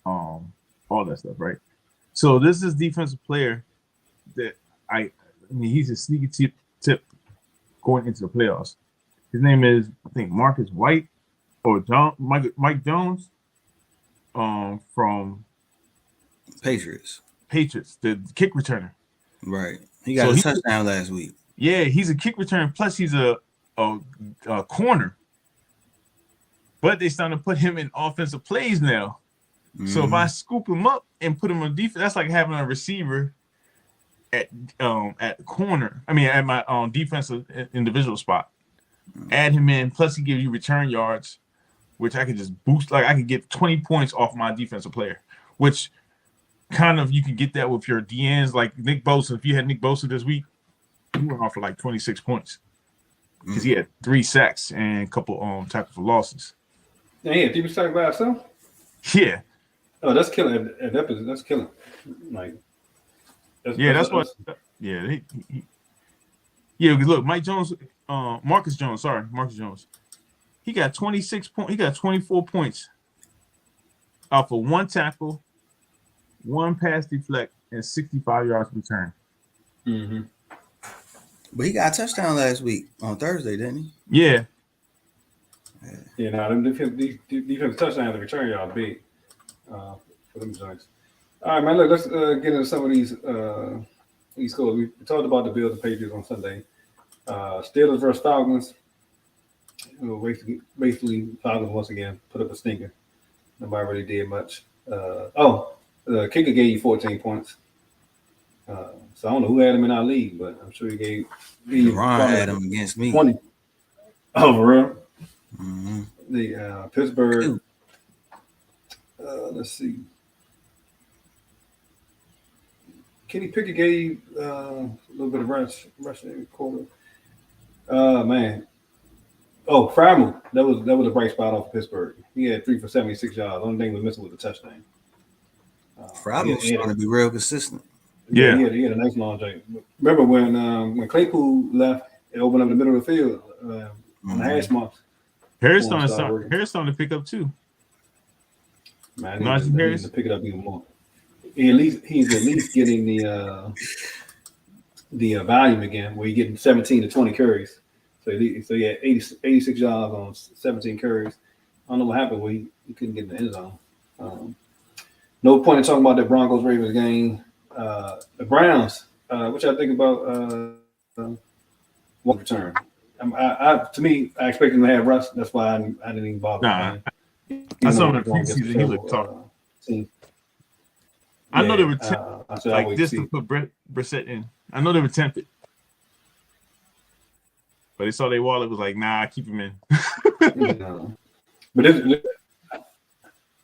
all that stuff, right? So this is defensive player that I mean he's a sneaky tip going into the playoffs. His name is, I think, Marcus White or Mike Jones from Patriots, the kick returner. Right. He got a touchdown last week. Yeah, he's a kick returner, plus he's a corner. But they starting to put him in offensive plays now. So if I scoop him up and put him on defense, that's like having a receiver at corner. I mean, at my defensive individual spot. Add him in, plus he gives you return yards, which I could just boost. Like I could get 20 points off my defensive player, which kind of you can get that with your DNs like Nick Bosa. If you had Nick Bosa this week, he went off for like 26 points because he had 3 sacks and a couple tackles for losses. Yeah, did you sack by himself? Yeah. Oh, that's killing. That's killing. Like, that's what. Yeah, look, Mike Jones, Marcus Jones. He got 26 points. He got 24 points off of 1 tackle, 1 pass deflect, and 65 yards return. Mm-hmm. But he got a touchdown last week on Thursday, didn't he? Yeah. Yeah, now them defensive touchdowns and return y'all big for them joints. All right, man. Look, let's get into some of these scores. We talked about the Bills and Patriots on Sunday. Steelers versus Falcons. Basically, Falcons once again put up a stinker. Nobody really did much. The kicker gave you 14 points. So I don't know who had him in our league, but I'm sure he gave. Ron had him against me. 20. Oh, for real? Mm-hmm. The Pittsburgh. Let's see. Kenny Pickett gave a little bit of rushing quarter. Man. Oh, Frymuth. That was a bright spot off Pittsburgh. He had 3 for 76 yards. Only thing was missing was a touchdown. Frymuth's trying to be real consistent. Yeah. He had a nice long jump. Remember when Claypool left, it opened up the middle of the field on the hash marks. Harris starting to pick up too. Man, I need to pick it up even more. he's at least getting the volume again, where he's getting 17 to 20 carries. So he had 86 yards on 17 carries. I don't know what happened where he couldn't get in the end zone. No point in talking about that Broncos Ravens game. The Browns, what y'all think about one return? To me, I expected him to have Russ. That's why I didn't even bother. Nah, I saw him in the preseason. He looked tough. I know they were like this to put Brissett in. I know they were tempted, but they saw their wallet was like, nah, keep him in. But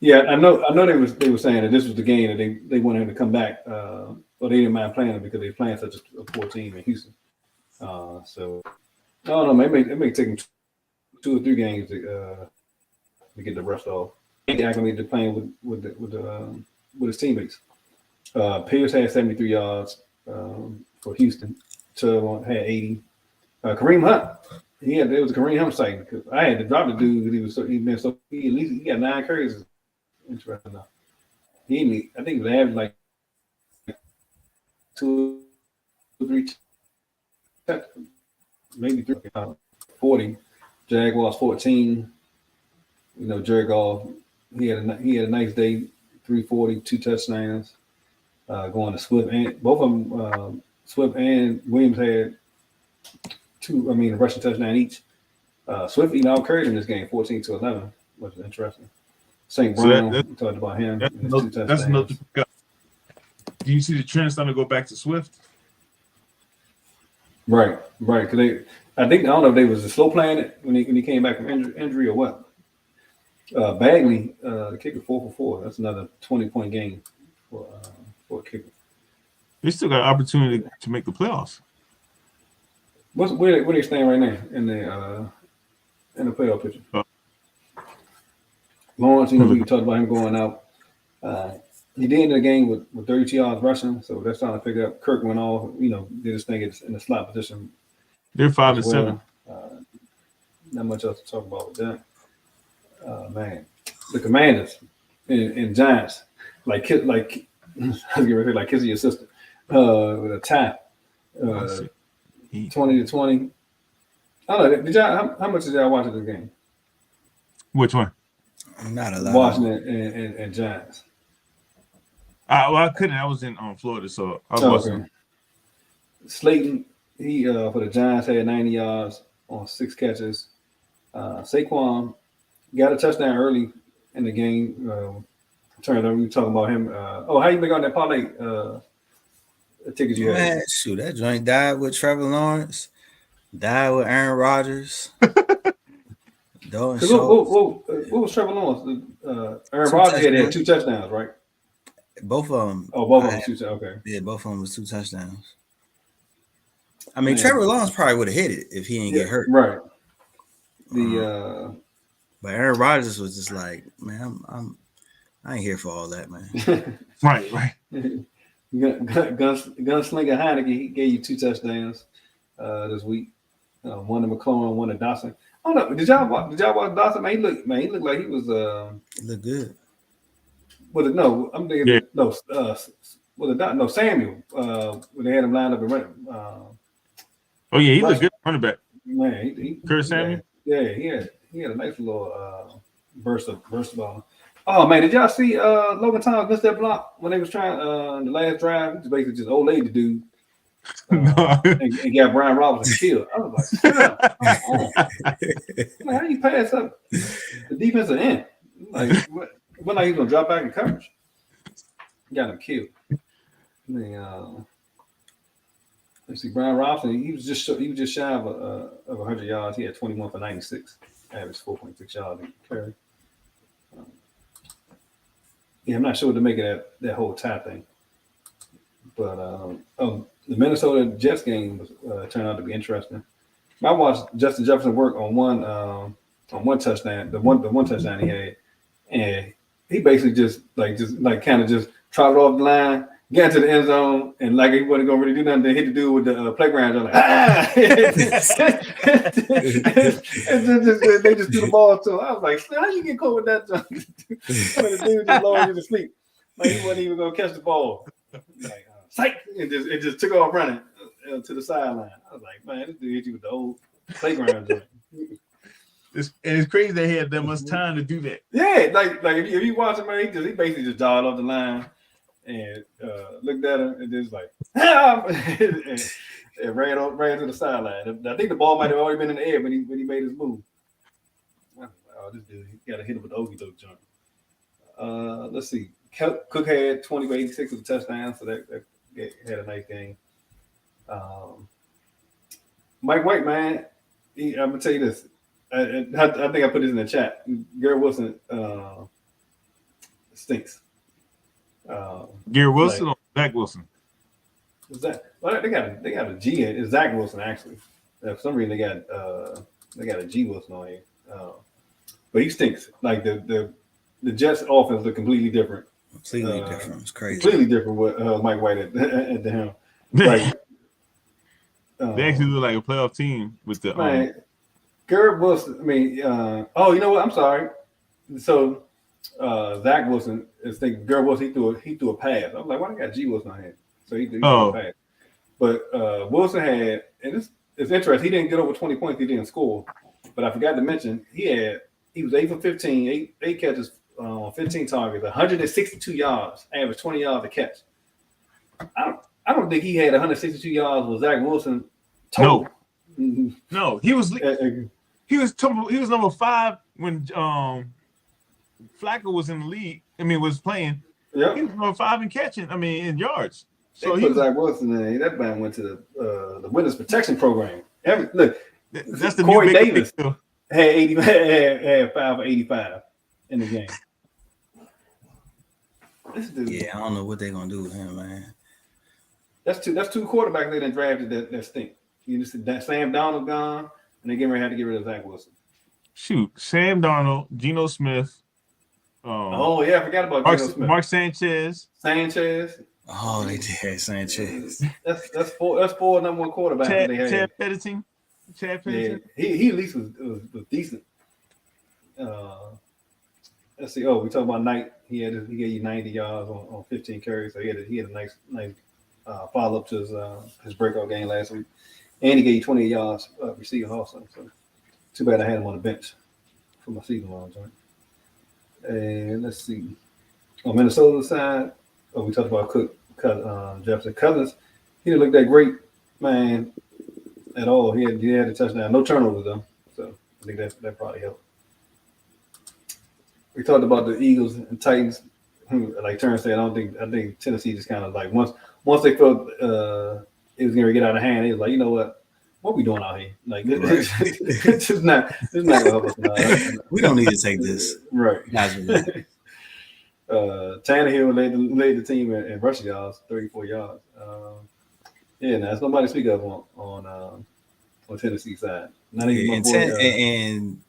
I know they were saying that this was the game that they wanted him to come back, but they didn't mind playing him because they were playing such a poor team in Houston. So I don't know, maybe it may take him 2 or 3 games to get the rust off. He acclimated to playing with his teammates. Pierce had 73 yards for Houston. Chubb had 80. Kareem Hunt, it was a Kareem Hunt sighting because I had to drop the dude because he got 9 carries. Interesting enough. I think they averaged like 2 or 3, maybe 3, 40. Jaguars 14. Jared Goff, he had a nice day, 340, 2 touchdowns. Going to Swift, and both of them, Swift and Williams had 2. A rushing touchdown each. Swift out carried in this game, 14-11, which is interesting. St. Brown, we talked about him. That's another. Do you see the trend starting to go back to Swift? Right. Because I don't know if they was slow playing it when he came back from injury or what. Bagley, the kicker, 4 for 4. That's another 20-point game for a kicker. They still got an opportunity to make the playoffs. Where they stand right now in the playoff picture? Lawrence, we talked about him going out. He did end the game with 32 yards rushing, so that's trying to figure out. Kirk went off, did his thing in the slot position. They're 5-7. Not much else to talk about with that. Man, the Commanders and Giants, like I was getting ready to say, like kissing your sister, with a tie, 20-20. I don't know. Did y'all? How much did y'all watch of this game? Which one? Not a lot. Washington and Giants. I couldn't. I was in Florida, so I was watching. Slayton, he for the Giants had 90 yards on 6 catches. Saquon got a touchdown early in the game. Turned out we were talking about him. How you make on that parlay tickets you had? Man, shoot, that joint died with Trevor Lawrence, died with Aaron Rodgers. What was Trevor Lawrence? Aaron Rodgers had 2 touchdowns, right? Both of them. Oh, both of them 2 touchdowns. Okay. Yeah, both of them was 2 touchdowns. Trevor Lawrence probably would have hit it if he didn't get hurt. Right. But Aaron Rodgers was just like, man, I ain't here for all that, man. Right. Gunslinger Heineke, he gave you 2 touchdowns this week. One to McClellan, one to Dawson. I don't know. Did y'all watch Dawson? Man, he looked like he was. He looked good. No, I'm thinking. Yeah. No, Samuel. When they had him lined up and running. He looked good running back. Man, Kurt Samuel. Yeah, he had a nice little burst of ball. Oh man, did y'all see Logan Thomas missed that block when they was trying the last drive? He was basically just old lady dude. And got Brian Robinson killed. I was like, how you pass up the defensive end? Like, when are you gonna drop back in coverage? Got him killed. Let's see, Brian Robinson. He was just shy of 100 yards. He had 21 for 96, average 4.6 yards in carry. I'm not sure what to make of that whole tie thing. But the Minnesota Jets game was turned out to be interesting. I watched Justin Jefferson work on one touchdown, the one touchdown he had, and he basically just kind of trotted off the line, got to the end zone, and like he wasn't gonna really do nothing. They hit the dude with the playground. Like, and they just threw the ball to him. I was like, how you get caught with that? The dude just lowered you to sleep. Like he wasn't even gonna catch the ball. Like psych, it just took off running to the sideline. I was like, man, this dude hit you with the old playground joint. It's crazy they had that much time to do that. Yeah, like if you watch him, man, he basically just jogged off the line and looked at him and just like and ran to the sideline. I think the ball might have already been in the air when he made his move. Oh, this dude, he got to hit him with the Okie doke jump. Let's see. Cook had 20 for 86 with a touchdown, so that had a nice game. Mike White, man, I'm gonna tell you this. I think I put this in the chat. Garrett Wilson stinks. Garrett Wilson or Zach Wilson? Was that? Well, they got a G. It's Zach Wilson actually. For some reason they got a G Wilson on here. But he stinks. Like the Jets offense look completely different. Completely different. It's crazy. Completely different with Mike White at the helm. Like they actually look like a playoff team with the man. Garrett Wilson. I mean, you know what? I'm sorry. So Zach Wilson is thinking Garrett Wilson. He threw a pass. I was like, why they got G Wilson on here? So he threw a pass. But Wilson had, and it's interesting. He didn't get over 20 points. He didn't score. But I forgot to mention he was 8 for 15, eight catches on 15 targets, 162 yards, average 20 yards a catch. I don't think he had 162 yards with Zach Wilson total. No, he was number 5 when Flacco was in the league. I mean, was playing. Yeah, he was number 5 in catching. I mean, in yards. So he put Zach Wilson in. That man went to the witness protection program. Look, that's the Corey new Davis had 5 for 85 in the game. This dude, yeah, I don't know what they're gonna do with him, man. That's two quarterbacks they done drafted that stink. You just that Sam Darnold gone, and they had to get rid of Zach Wilson. Shoot, Sam Darnold, Geno Smith. Oh yeah, I forgot about Geno Smith. Mark Sanchez. Oh, they did Sanchez. That's four number one quarterbacks they had. Chad Pennington. Yeah, he at least was decent. Let's see. Oh, we talking about Knight. He gave you 90 yards on 15 carries. So he had a nice follow up to his breakout game last week, and he gave you 20 yards receiving also. So too bad I had him on the bench for my season long joint. And let's see. On Minnesota's side, we talked about Jefferson Cousins. He didn't look that great, man, at all. He had a touchdown, no turnovers though. So I think that probably helped. We talked about the Eagles and Titans. Like Turner said, I think Tennessee just kind of like once they felt it was going to get out of hand, they was like, you know what we doing out here? Like it's just not going to help us. We don't need to take this. Right. Tannehill led the team in rushing yards, 34 yards. Yeah, that's nobody to speak of on Tennessee side. Not even and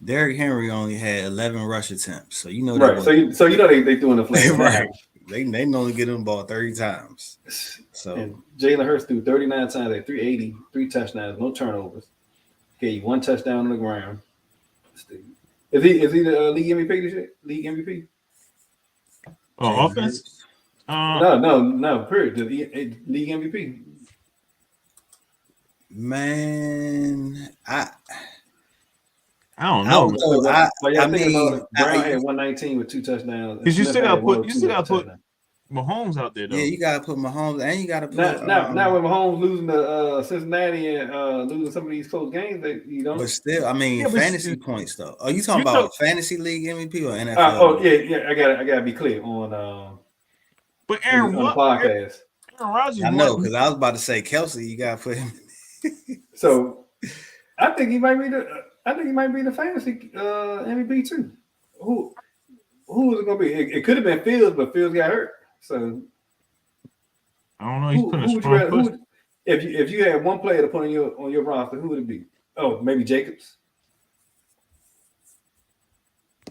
Derrick Henry only had 11 rush attempts, so you know right. So you know they doing the flag. Right. They only get them the ball 30 times. So and Jalen Hurts threw 39 times at 380, 3 touchdowns, no turnovers. Gave you 1 touchdown on the ground. Is he the league MVP this year? League MVP? Oh, offense? No. Period. The league MVP. Man, I don't know. Brown had 119 with 2 touchdowns. Because you still got to put Mahomes out there though. Yeah, you got to put Mahomes, and you got to put. Now with Mahomes losing to Cincinnati and losing some of these close games, that you know. But still, I mean, fantasy points though. Are you talking about fantasy league MVP or NFL? Yeah. I gotta be clear on. But Aaron, on the podcast. Aaron Rodgers. I know, because I was about to say Kelsey. You got to put him. So, I think he might be the fantasy MVP too. Who was it gonna be? It could have been Fields, but Fields got hurt. So I don't know. He's putting a strong push. If you had one player to put on your roster, who would it be? Oh, maybe Jacobs.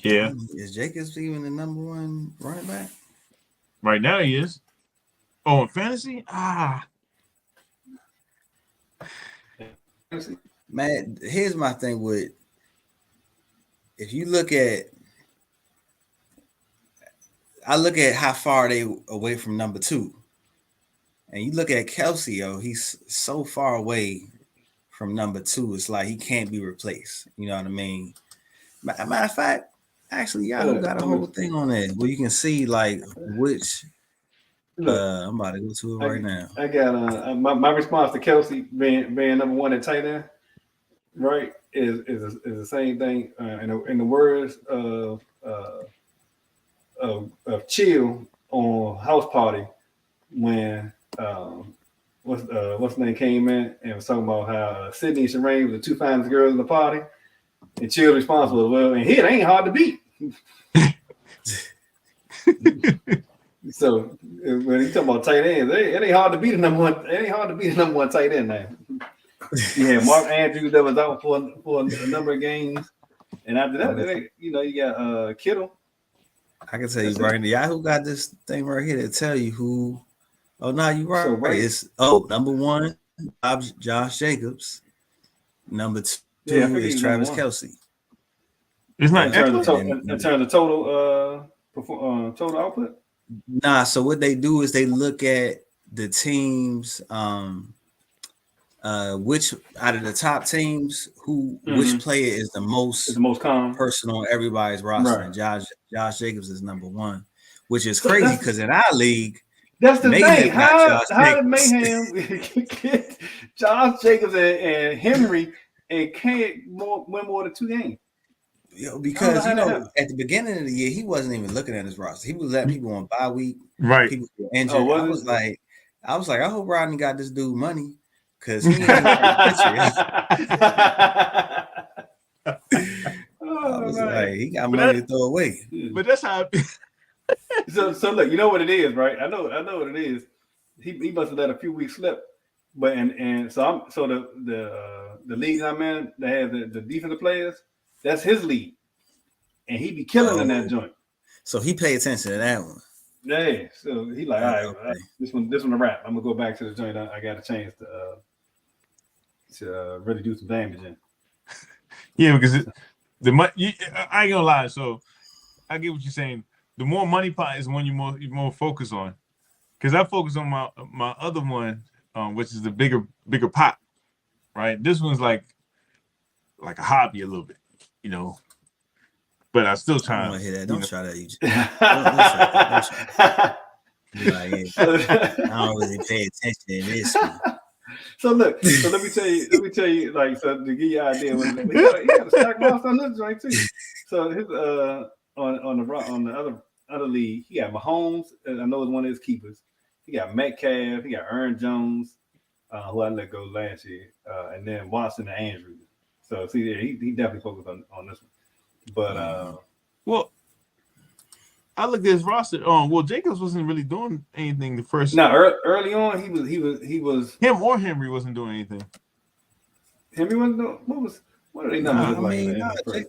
Yeah. Is Jacobs even the number 1 running back? Right now he is. Oh, in fantasy? Man, here's my thing with if you look at I look at how far they away from number 2. And you look at Kelsey, he's so far away from number 2. It's like he can't be replaced. You know what I mean? Matter of fact, actually, Yahoo got a whole thing on it where you can see like which. I'm about to go to it right now. I got my response to Kelsey being number 1 at tight end, right? Is the same thing in the words of Chill on House Party when what's the name came in and was talking about how Sydney and Shireen were the 2 finest girls in the party, and Chill's response was, "Well, and it ain't hard to beat." So when you talk about tight ends, it ain't hard to beat a number 1. It ain't hard to beat a number 1 tight end now. Yeah, Mark Andrews that was out for a number of games, and after that, you got Kittle. I can tell you right now, Yahoo got this thing right here to tell you who. Oh, no, you right. So, right. It's number 1, Josh Jacobs. Number 2 is Travis Kelce. It's not in terms of total output. Nah, so what they do is they look at the teams, which out of the top teams, which player is the most common person on everybody's roster. Right. And Josh Jacobs is number 1, which is crazy because in our league, that's the thing. How did Mayhem get Josh Jacobs and Henry and can't win more than 2 games? Because at the beginning of the year, he wasn't even looking at his roster. He was letting people on bye week. Right. People were injured. I was like, I hope Rodney got this dude money because he ain't like, he got money to throw away. But that's how. So look, you know what it is, right? I know what it is. He must have let a few weeks slip. But so the league I'm in that has the defensive players. That's his league, and he be killing in that joint. So he paid attention to that one. Yeah, so he like, all right, this one a wrap. I'm gonna go back to the joint. I got a chance to really do some damage in. Yeah, because I ain't gonna lie. So I get what you're saying. The more money pot is one you more focus on. Because I focus on my other one, which is the bigger pot, right? This one's like a hobby a little bit. But I still try. I don't want to hear that. Don't try that. I don't really pay attention to this. So look. So let me tell you. Like, so to give you an idea, he got a stack roster on this joint too. So his on the other league, he got Mahomes. I know it's one of his keepers. He got Metcalf. He got Aaron Jones, who I let go last year, and then Watson and Andrews. So see, he definitely focused on this one. But well, I looked at his roster. Jacobs wasn't really doing anything the first. No, early on he was. Him or Henry wasn't doing anything. Henry wasn't doing. What are they numbers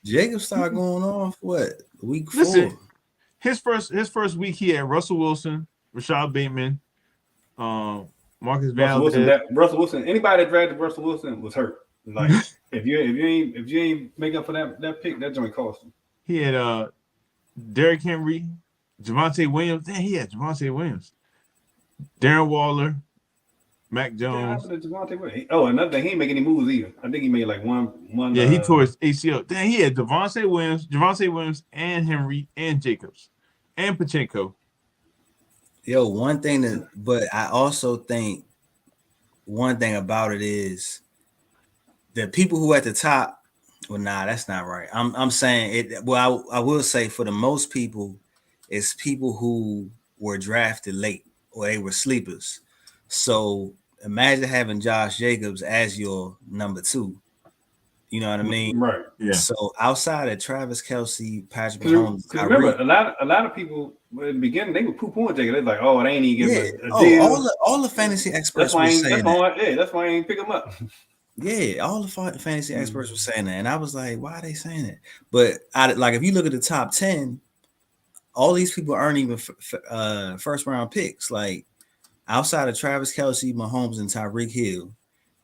Jacobs started going off week 4. Listen, his first week he had Russell Wilson, Rashad Bateman, Marcus Valdez. Russell Wilson. Anybody that drafted Russell Wilson was hurt. Like if you ain't make up for that pick, that joint cost him. He had Derrick Henry, Javonte Williams. Damn, he had Javonte Williams, Darren Waller, Mac Jones. Another thing, he ain't make any moves either. I think he made like one. Yeah, he tore his ACL. Damn, he had Javonte Williams, and Henry, and Jacobs, and Pacheco. Yo, but I also think one thing about it is the people who at the top. Well, nah, that's not right. I'm saying it. Well, I will say for the most people, it's people who were drafted late or they were sleepers. So imagine having Josh Jacobs as your number 2. You know what I mean? Right. Yeah. So outside of Travis Kelce, Patrick Mahomes, remember a lot of people in the beginning they were poo-pooing Jacobs. They're like, "Oh, they ain't even getting a deal." All the fantasy experts were saying that. That's why I ain't pick them up. Yeah, all the fantasy experts were saying that, and I was like, "Why are they saying that?" But if you look at the top 10, all these people aren't even first round picks. Like outside of Travis Kelce, Mahomes, and Tyreek Hill,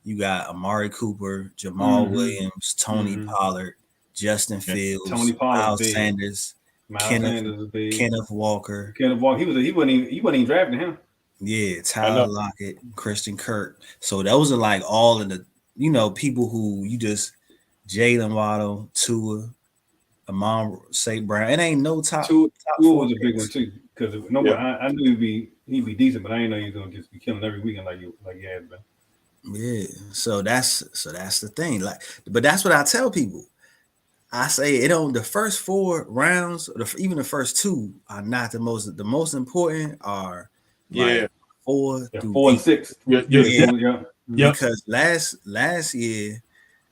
you got Amari Cooper, Jamal Williams, Tony Pollard, Justin Fields, Miles Sanders, Miles Sanders is big. Kenneth Walker. He wasn't even drafting him. Yeah, Tyler Lockett, Christian Kirk. So those are like all of the people who you just Jalen Waddle, Tua, Amon St. Brown. It ain't no top. Tua was a picks. big one too because I knew he'd be decent, but I didn't know he was gonna just be killing every weekend like he has been. Yeah, so that's the thing. Like, but that's what I tell people. I say it on the first 4 rounds, even the first 2 are not the most. The most important are like 4 through 4 and 8. 6. Yeah. Because last year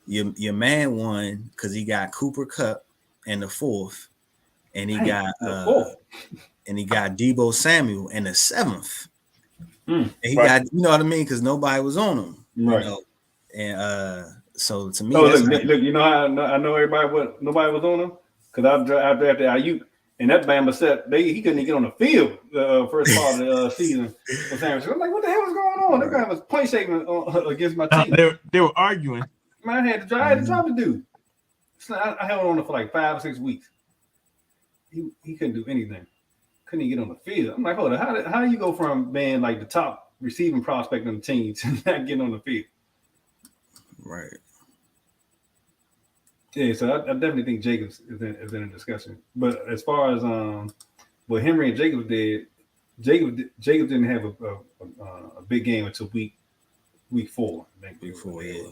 your man won because he got Cooper Kupp in the 4th, and he got Deebo Samuel in the 7th. And he got, you know what I mean, because nobody was on him, right? And so to me, look, you know how I know nobody was on him because I drafted Ayuk, and that Bama set he couldn't even get on the field first part of the season for San Francisco. I'm like, what the hell was going on? That guy was point shaking against my team. They were arguing. Man, I had to drop the dude. So I held on for like 5 or 6 weeks. He couldn't do anything. Couldn't even get on the field. I'm like, hold on, how do you go from being like the top receiving prospect on the team to not getting on the field? Right. Yeah, so I definitely think Jacobs is in a discussion. But as far as what Henry and Jacobs did, Jacobs didn't have a big game until week 4. I think week 4, yeah.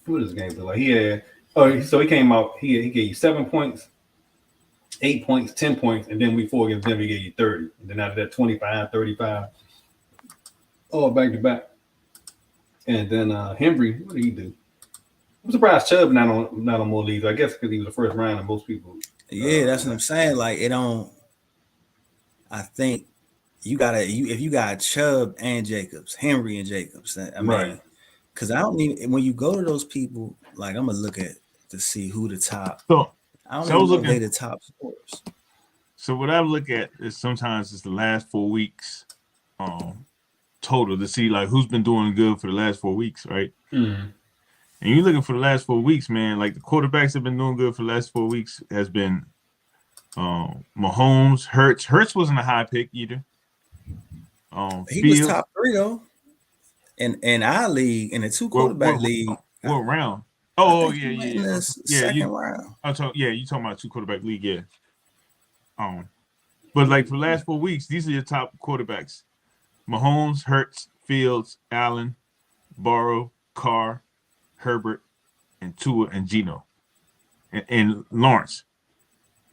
What is his game like? He had so he came out. He gave you 7 points, 8 points, 10 points, and then week 4 against Denver, he gave you 30. And then after that, 25, 35, all back to back. And then Henry, what did he do? I'm surprised Chubb not on more leagues. I guess because he was the first round and most people. Yeah, that's what I'm saying. Like it don't. I think you if you got Chubb and Jacobs, Henry and Jacobs. I mean, right. Because I don't even when you go to those people, like I'm gonna look at to see who the top. I don't even know if they the top scorers. So what I look at is sometimes it's the last 4 weeks, total to see like who's been doing good for the last 4 weeks, right? Mm-hmm. And you're looking for the last 4 weeks, man. Like the quarterbacks have been doing good for the last 4 weeks. Has been Mahomes, Hurts. Hurts wasn't a high pick either. He was top 3 though. In our league, in the 2 quarterback league. What round? Oh yeah. Second round. You talking about 2 quarterback league, yeah. But like for the last 4 weeks, these are your top quarterbacks: Mahomes, Hurts, Fields, Allen, Burrow, Carr, Herbert, and Tua and Geno, and Lawrence.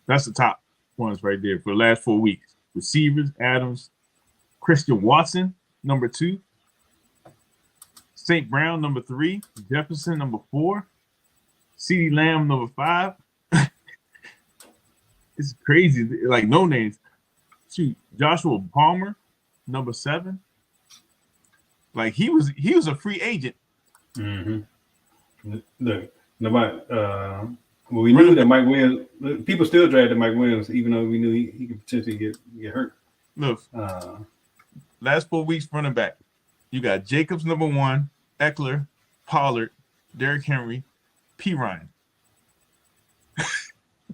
That's the top ones right there for the last 4 weeks. Receivers: Adams, Christian Watson, number 2. St. Brown, number 3. Jefferson, number 4. CeeDee Lamb, number 5. It's crazy. Like, no names. Shoot, Joshua Palmer, number 7. Like, he was a free agent. Mm-hmm. Look, nobody. We knew that Mike Williams. People still drafted Mike Williams, even though we knew he could potentially get hurt. Look, last 4 weeks running back. You got Jacobs, number 1, Eckler, Pollard, Derrick Henry, P. Ryan.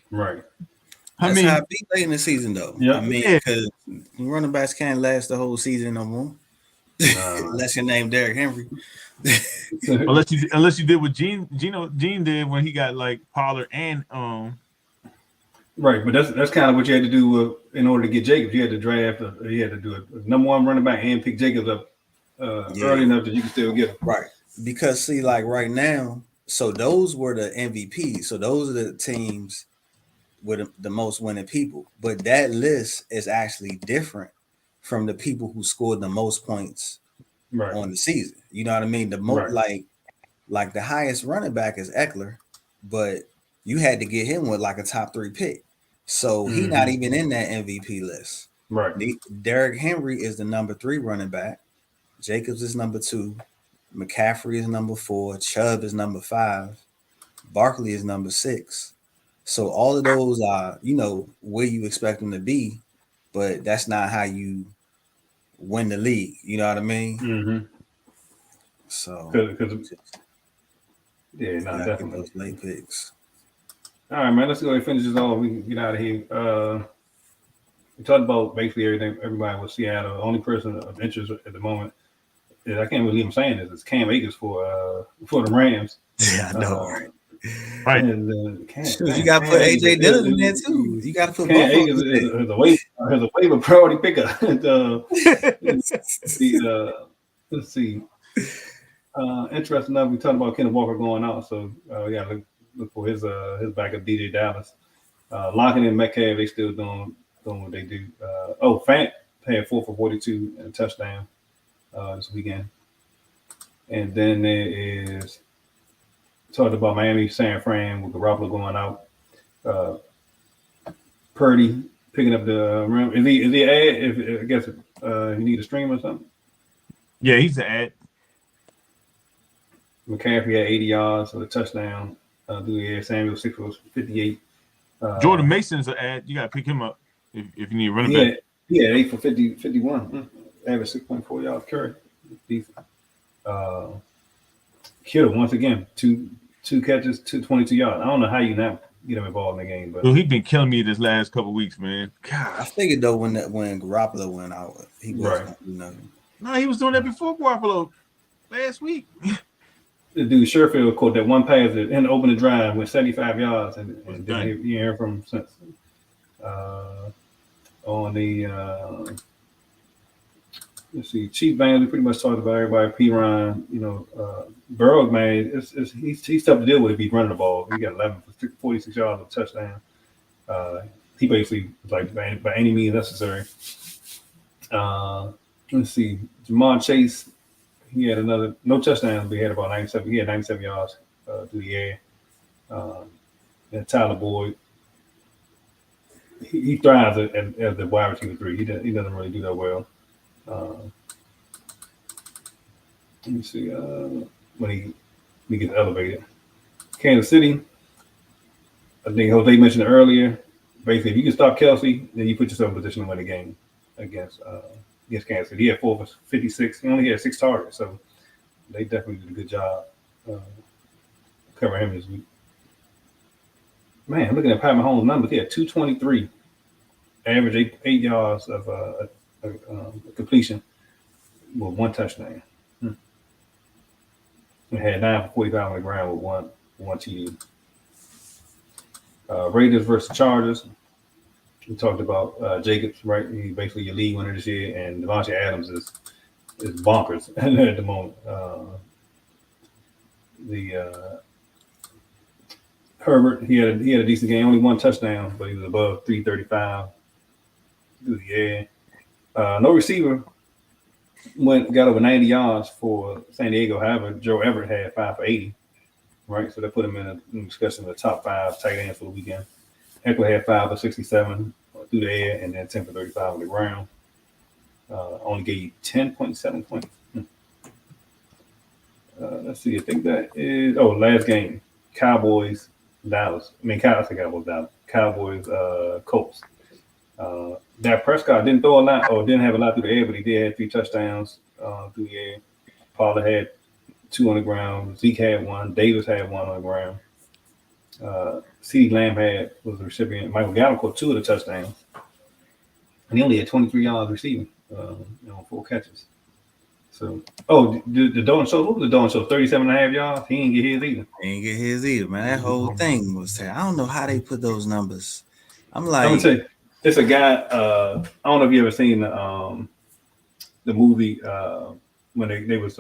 Right. That's how it be late in the season, though. Yeah. I mean, because running backs can't last the whole season no more. Unless your name Derrick Henry. unless you did what Gene did when he got like Pollard and Right, but that's kind of what you had to do in order to get Jacobs. You had to draft. You had to do a number 1 running back and pick Jacobs up early enough that you can still get him. Right, because see, like right now, so those were the MVPs. So those are the teams with the most winning people. But that list is actually different from the people who scored the most points on the season. You know what I mean? The most like the highest running back is Eckler, but you had to get him with like a top 3 pick. So he's not even in that MVP list. Right. Derrick Henry is the number 3 running back. Jacobs is number 2. McCaffrey is number 4. Chubb is number 5. Barkley is number 6. So all of those are, where you expect them to be, but that's not how you win the league. You know what I mean? Mm-hmm. So because definitely those late picks. All right, man. Let's go ahead and finish this off. We can get out of here. We talked about basically everything. Everybody with Seattle. The only person of interest at the moment is, I can't believe I'm saying this. It's Cam Akers for the Rams. Yeah, I know. Right. And You got to put AJ Dillon in there too. You got to put Cam both Akers is a waiver priority pickup. Let's see. Interesting enough, we talked about Kenneth Walker going out, so we got to look for his backup, DJ Dallas. Lockett and Metcalf, they still doing what they do. Fant had 4 for 42 and a touchdown this weekend. And then there is talked about Miami, San Fran with Garoppolo going out. Purdy picking up the rim. Is he ad? I guess you need a stream or something. Yeah, he's an ad. McCaffrey had 80 yards with a touchdown. Samuel 6 for 58. Jordan Mason's an ad. You got to pick him up if you need a running back. Yeah, 8 for 51. Average 6.4 yards carry. Decent. Kittle once again, two catches, 22 yards. I don't know how you not get him involved in the game, but he's been killing me this last couple of weeks, man. God, I figured though when Garoppolo went out, he wasn't going to do nothing. No, he was doing that before Garoppolo last week. The dude Sherfield caught that one pass in the opening drive with 75 yards, and didn't hear from him since. On the let's see, Chief Band, we pretty much talked about everybody. P. Ryan, Burrow, man, he's tough to deal with if he's running the ball. He got 11 for 46 yards of touchdown. He basically was like by any means necessary. Let's see, Jamar Chase. He had no touchdowns, but he had about 97. He had 97 yards through the air. And Tyler Boyd, he thrives as the wide receiver 3. He doesn't really do that well. Let me see when he gets elevated. Kansas City, I think Jose mentioned it earlier. Basically, if you can stop Kelsey, then you put yourself in position to win the game against Kansas City. He had 4 for 56. He only had 6 targets, so they definitely did a good job covering him this week. Man, looking at Pat Mahomes' numbers, he had 223, average 8 yards of completion with 1 touchdown. He had 9 for 45 on the ground with one TD. Raiders versus Chargers. We talked about Jacobs, right? He's basically your league winner this year, and Devontae Adams is bonkers at the moment. Herbert, he had a decent game, only 1 touchdown, but he was above 335 through the air. No receiver got over 90 yards for San Diego. However, Joe Everett had 5 for 80, right? So they put him in a discussion of the top 5 tight ends for the weekend. Eckler had 5 for 67 through the air, and then 10 for 35 on the ground. Only gave you 10.7 points. Let's see. I think that is last game. Cowboys, Dallas. Cowboys, Colts. Dak Prescott didn't throw a lot or didn't have a lot through the air, but he did have 3 touchdowns through the air. Pollard had 2 on the ground. Zeke had 1. Davis had 1 on the ground. CeeDee Lamb was the recipient. Michael Gallup caught 2 of the touchdowns, and he only had 23 yards receiving, 4 catches. So, the Dalton show. What was the Dalton show? 37.5 yards. He didn't get his either. Man. That whole thing was terrible. I don't know how they put those numbers. I'm gonna tell you, it's a guy. I don't know if you ever seen the movie when they was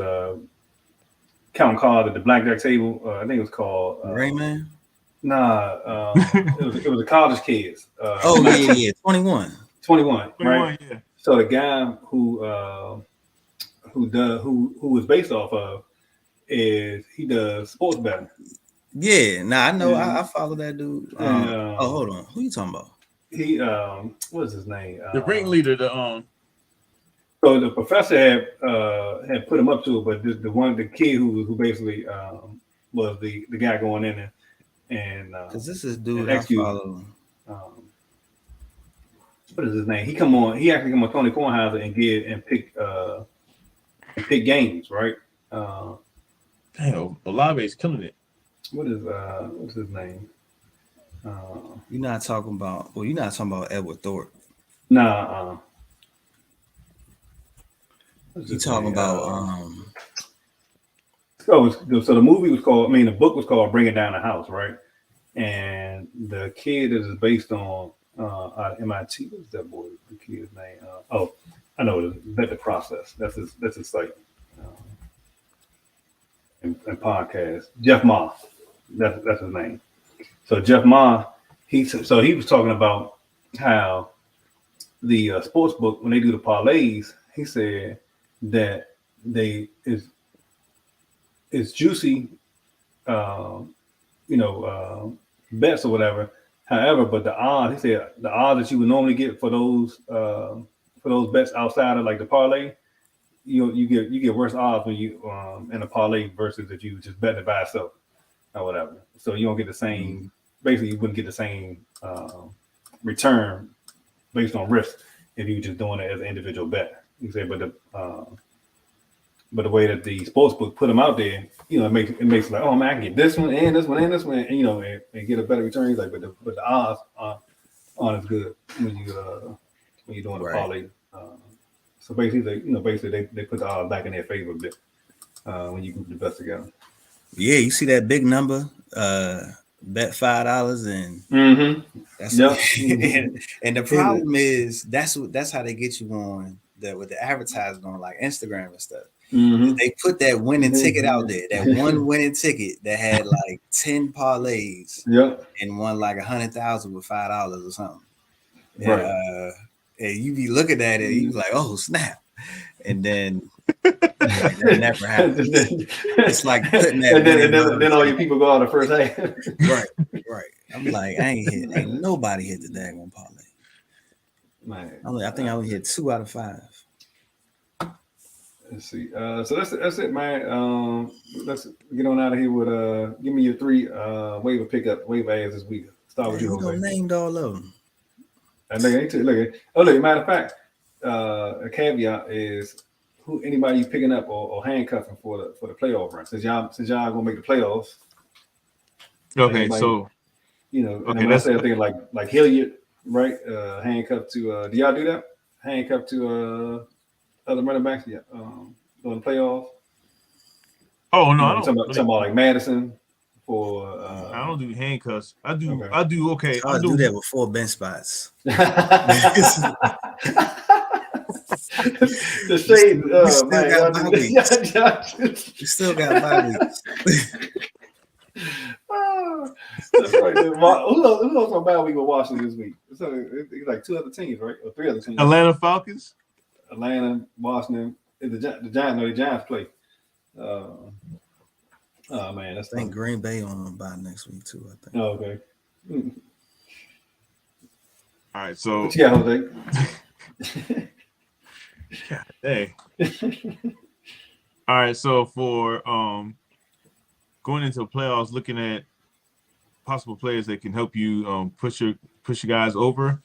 counting cards at the blackjack table. I think it was called Rayman. Nah, it was the college kids. Yeah, 21, 21, right? Yeah. So the guy who was based off of he does sports betting. Yeah, I know. I follow that dude. Hold on, who you talking about? He what's his name? The ringleader. So the professor had put him up to it, but the kid who basically was the guy going in there. And because this is dude I follow. What is his name? He actually come on Tony Kornheiser and pick games, right? Damn, Olave's killing it. What's his name? You're not talking about. Well, you're not talking about Edward Thorpe. Nah. You talking about So the movie was called. I mean, the book was called "Bringing Down the House," right? And the kid is based on out of MIT. What's that boy? The kid's name? I know it is. Bet the Process. That's his site and podcast. Jeff Ma. That's his name. So Jeff Ma, he was talking about how the sports book, when they do the parlays, he said that it's juicy, bets or whatever. However, but the odds, he said, the odds that you would normally get for those bets outside of like the parlay, you get worse odds when you in a parlay versus if you just bet it by itself or whatever. So you don't get the same. Basically, you wouldn't get the same return based on risk if you just doing it as an individual bet. You say, but the way that the sports book put them out there, it makes it like, oh man, I can get this one and this one and this one, and and get a better return. He's like, but the odds aren't as good when you're doing the parlay. So basically, they put the odds back in their favor a bit when you group the bets together. Yeah, you see that big number, bet $5 and that's and the problem is that's how they get you on with the advertising on like Instagram and stuff. They put that winning ticket out there, that one winning ticket that had like 10 parlays, and won like 100,000 with $5 or something. And, and you be looking at it, you be like, oh snap, and then that never happens. It's like putting that. And then all your people go out the first half. Right. I'm like, ain't nobody hit the daggone parlay. Man, I think I only hit 2 out of 5. Let's see. So that's it, man. Let's get on out of here with give me your 3 waiver ads this week. Start with you. You named all of them. And look. Matter of fact, a caveat is anybody you picking up or handcuffing for the playoff run. Since y'all gonna make the playoffs. Okay, anybody, so and I say a thing like Hilliard, right? Handcuffed to. Do y'all do that? Handcuffed to other running backs, during the playoffs. Oh no, I don't. Talking about like Madison for. I don't do handcuffs. I do. Okay. I do. Okay, I do that with 4 bench spots. The shade. You still got bye weeks. That's right. Who else on bye week with Washington this week? It's like 2 other teams, right? Or 3 other teams. Atlanta Falcons. Atlanta, Washington. The Giants play. Oh man, that's. I think Green Bay on by next week too. I think. Oh, okay. All right, so yeah, Jose. God dang. All right, so for going into the playoffs, looking at possible players that can help you push your guys over.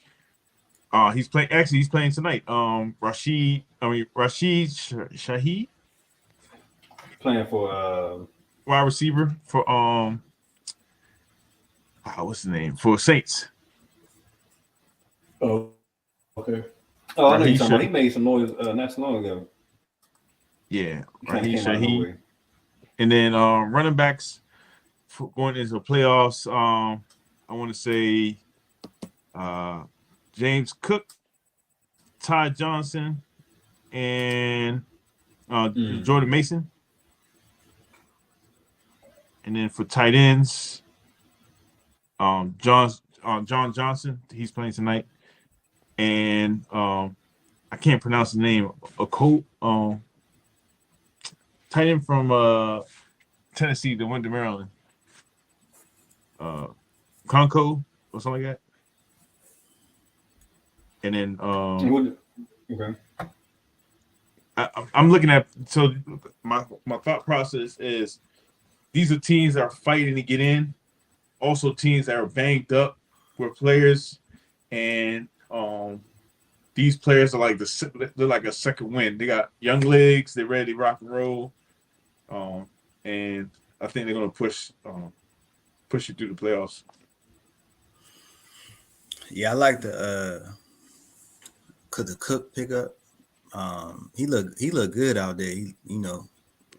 He's playing tonight. Rashid Shaheed Playing for wide receiver for what's the name? For Saints. Oh, okay. Oh, I know you're talking about. He made some noise not so long ago. Yeah, Rashid Shaheed. And then running backs for going into the playoffs. I want to say James Cook, Ty Johnson, and Jordan Mason. And then for tight ends, John Johnson, he's playing tonight. And I can't pronounce his name. Tight end from Tennessee that went to Maryland. Conco or something like that. And then okay. I'm looking at, so my thought process is these are teams that are fighting to get in, also teams that are banged up with players, and these players are they're like a second wind. They got young legs, they're ready to rock and roll, and I think they're gonna push you through the playoffs. Yeah, I like could the Cook pick up. He looked good out there. He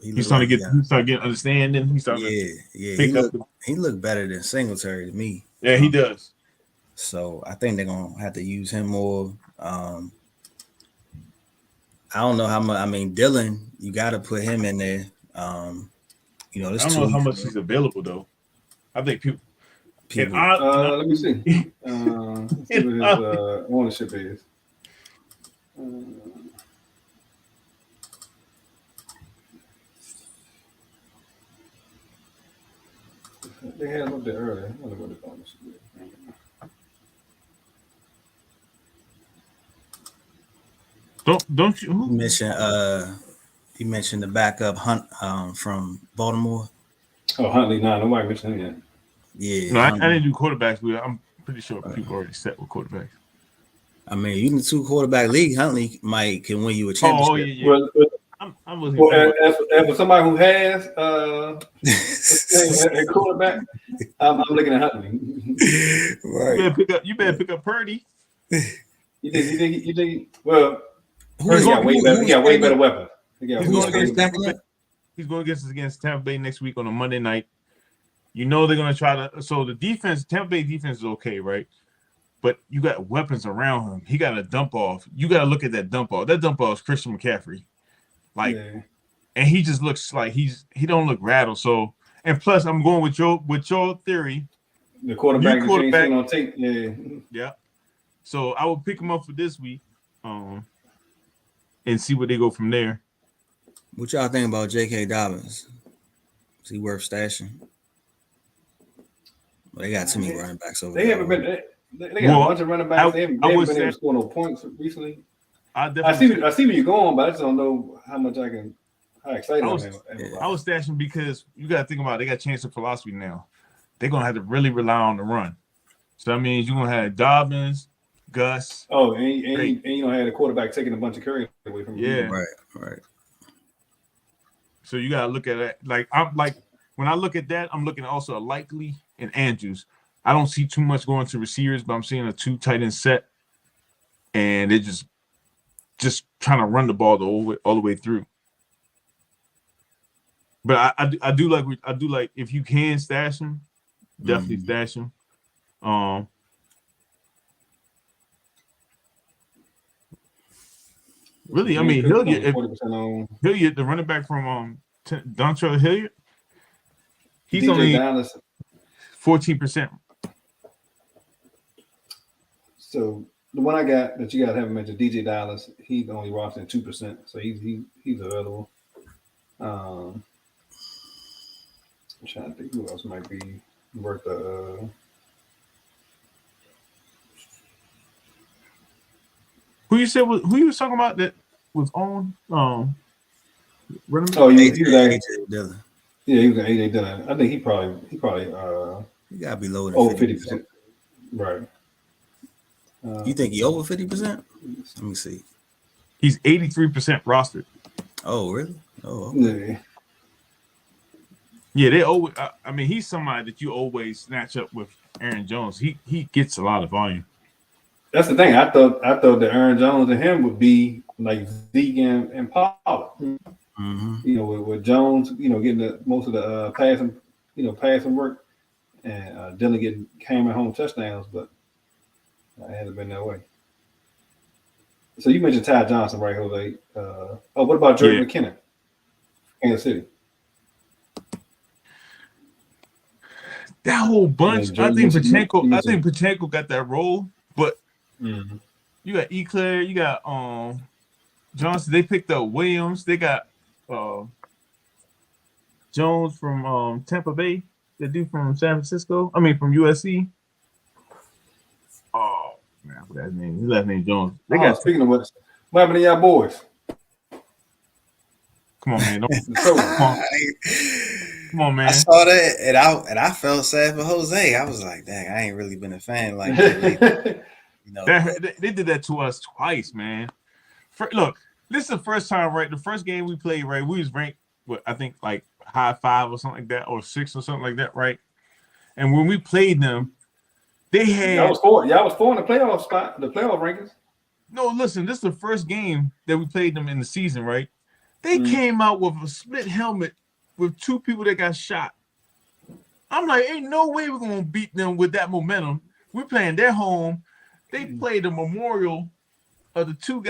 He's looked starting like to get he started getting understanding. He's starting to yeah. pick up. He looked better than Singletary to me. Yeah, he does. So I think they're gonna have to use him more. I don't know how much. I mean, Dylan, you got to put him in there. I There's don't know how two much he's available though. I think people. people. Let me see. Let's see what his ownership is. They had looked at earlier. I wonder what his ownership is. Don't you? You mentioned the backup Hunt from Baltimore. Oh, Huntley, nobody mentioned him Yeah, No, I didn't do quarterbacks. But I'm pretty sure people already set with quarterbacks. I mean, you in the 2-quarterback league, Huntley can win you a championship. Oh yeah. Well, I wasn't. Well, as for somebody who has a quarterback, I'm looking at Huntley. Right. You better pick up Purdy. You think? Well, Who's he got way better weapons. He's going against Tampa Bay next week on a Monday night. You know they're going to try to. So the defense, Tampa Bay defense is okay, right? But you got weapons around him. He got a dump off. You got to look at that dump off. That dump off is Christian McCaffrey, and he just looks like he don't look rattled. So, and plus, I'm going with your theory. The quarterback on tape. Yeah. So I will pick him up for this week, and see where they go from there. What y'all think about J.K. Dobbins? Is he worth stashing? Well, they got too many running backs over there. They haven't been. They got a bunch of running backs. They haven't been able to score no points recently. I see where you're going, but I just don't know how excited I am. I was stashing because you got to think about it. They got chance of philosophy now. They're gonna have to really rely on the run. So that means you're gonna have Dobbins, Gus. Oh, and you don't have the quarterback taking a bunch of carries away from you. Yeah, right. So you gotta look at it. When I look at that, I'm looking at also a Likely and Andrews. I don't see too much going to receivers, but I'm seeing a 2 tight end set, and they're just trying to run the ball all the way through. But I do like if you can stash him, definitely stash him. Really, I mean Hilliard, the running back from Dontrell Hilliard, he's only 14%. So the one I got that you guys haven't mentioned, DJ Dallas, he's only rostering 2%, so he's available. I'm trying to think who else might be worth the. Who you was talking about that was on? Running back? Oh, he was AJ Dillon. Yeah, he was an AJ Dillon. I think he probably he gotta be lower than over 50%. Right. You think he over 50%? Let me see. He's 83% rostered. Oh, really? Oh, okay. Yeah, they always. I mean, he's somebody that you always snatch up with Aaron Jones. He gets a lot of volume. That's the thing. I thought that Aaron Jones and him would be like Zeke and Pollard. Mm-hmm. You know, with Jones, getting most of the passing work, and Dylan getting hammer home touchdowns, but it hasn't been that way. So you mentioned Ty Johnson, right, Jose? What about Jerry McKinnon, Kansas City? That whole bunch. I think Pacheco got that role, but you got Eclair, you got Johnson. They picked up Williams. They got Jones from Tampa Bay. The dude from San Francisco. I mean, from USC. Oh man, I forgot his name. His last name Jones. They got. Speaking of what happened to y'all boys? Come on, man. Come on, man. I saw that and I felt sad for Jose. I was like, dang, I ain't really been a fan like that. They did that to us twice, man. Look, this is the first time, right? The first game we played, right? We was ranked, I think like high 5 or something like that, or 6 or something like that, right? And when we played them, They had y'all was four in the playoff spot, the playoff rankings. no. Listen, this is the first game that we played them in the season, right? They came out with a split helmet with two people that got shot. I'm like, ain't no way we're gonna beat them with that momentum. We're playing their home. They played the memorial of the two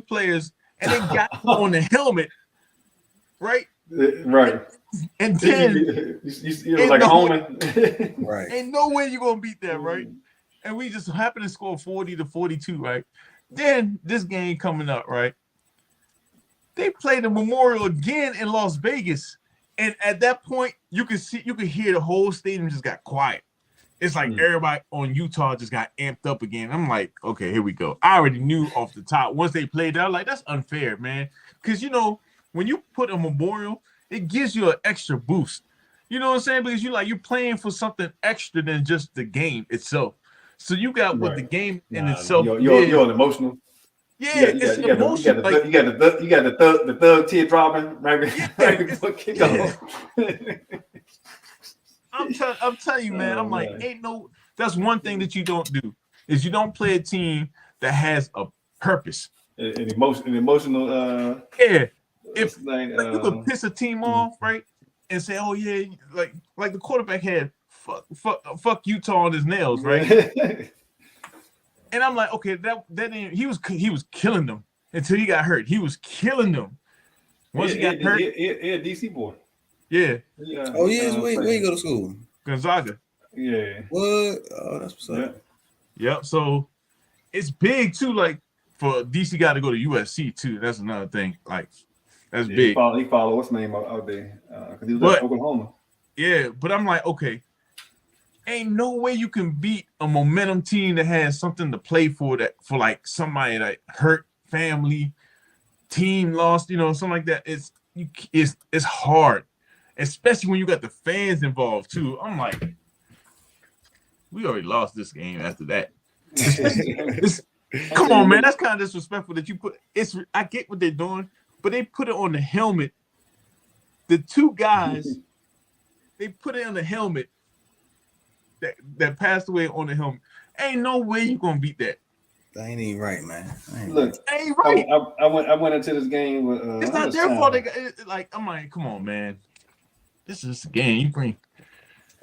players, and they got on the helmet, right? Right. And then it was like a omen. Right. ain't no way you're gonna beat that, right? And we just happened to score 40-42, right? Then this game coming up, right? They played the Memorial again in Las Vegas, and at that point, you could hear the whole stadium just got quiet. It's like everybody on Utah just got amped up again. I'm like, okay, here we go. I already knew off the top once they played that, I'm like, that's unfair, man. Because when you put a Memorial, it gives you an extra boost. You know what I'm saying? Because you're playing for something extra than just the game itself. So you got what the game in itself. You're an emotional. Yeah, it's emotional. You got the thug tear dropping right before kickoff. I'm telling you, man. I'm like, that's one thing that you don't do is you don't play a team that has a purpose. An emotional. Yeah. If you could piss a team off, right, and say, "Oh yeah," like the quarterback had fuck Utah on his nails, right? And I'm like, okay, that didn't. He was killing them until he got hurt. He was killing them. Once he got hurt, a DC boy. Yeah. Oh yeah, where you go to school? Gonzaga. Yeah. What? Oh, that's what's up. Yep. So it's big too. Like for DC, got to go to USC too. That's another thing. Like that's big. He followed what's name out there because he was at Oklahoma. Yeah, but I'm like, okay, ain't no way you can beat a momentum team that has something to play for like somebody that hurt, family, team lost, something like that. It's hard, especially when you got the fans involved too. I'm like, we already lost this game after that. Come on, man, that's kind of disrespectful that you put. I get what they're doing, but they put it on the helmet. The two guys, they put it on the helmet. That passed away on the helmet. Ain't no way you gonna beat that. That ain't even right, man. Look, ain't right. I went into this game with. It's not their fault. I'm like, come on, man. This is a game. You bring.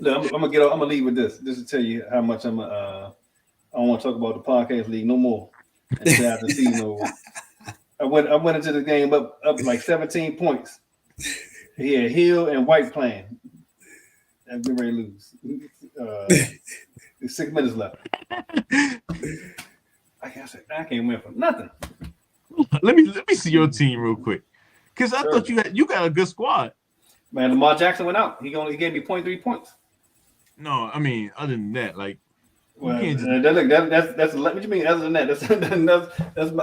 Look, I'm gonna leave with this. Just to tell you how much I don't want to talk about the podcast league no more. Until after the season over. I went into the game up like 17 points. He had Hill and White playing. I'm getting ready to lose. There's 6 minutes left. I can't win for nothing. Let me see your team real quick, because I thought you got a good squad. Man, Lamar Jackson went out. He gave me 0.3 points. No, I mean other than that, like. Well, that's what you mean. Other than that,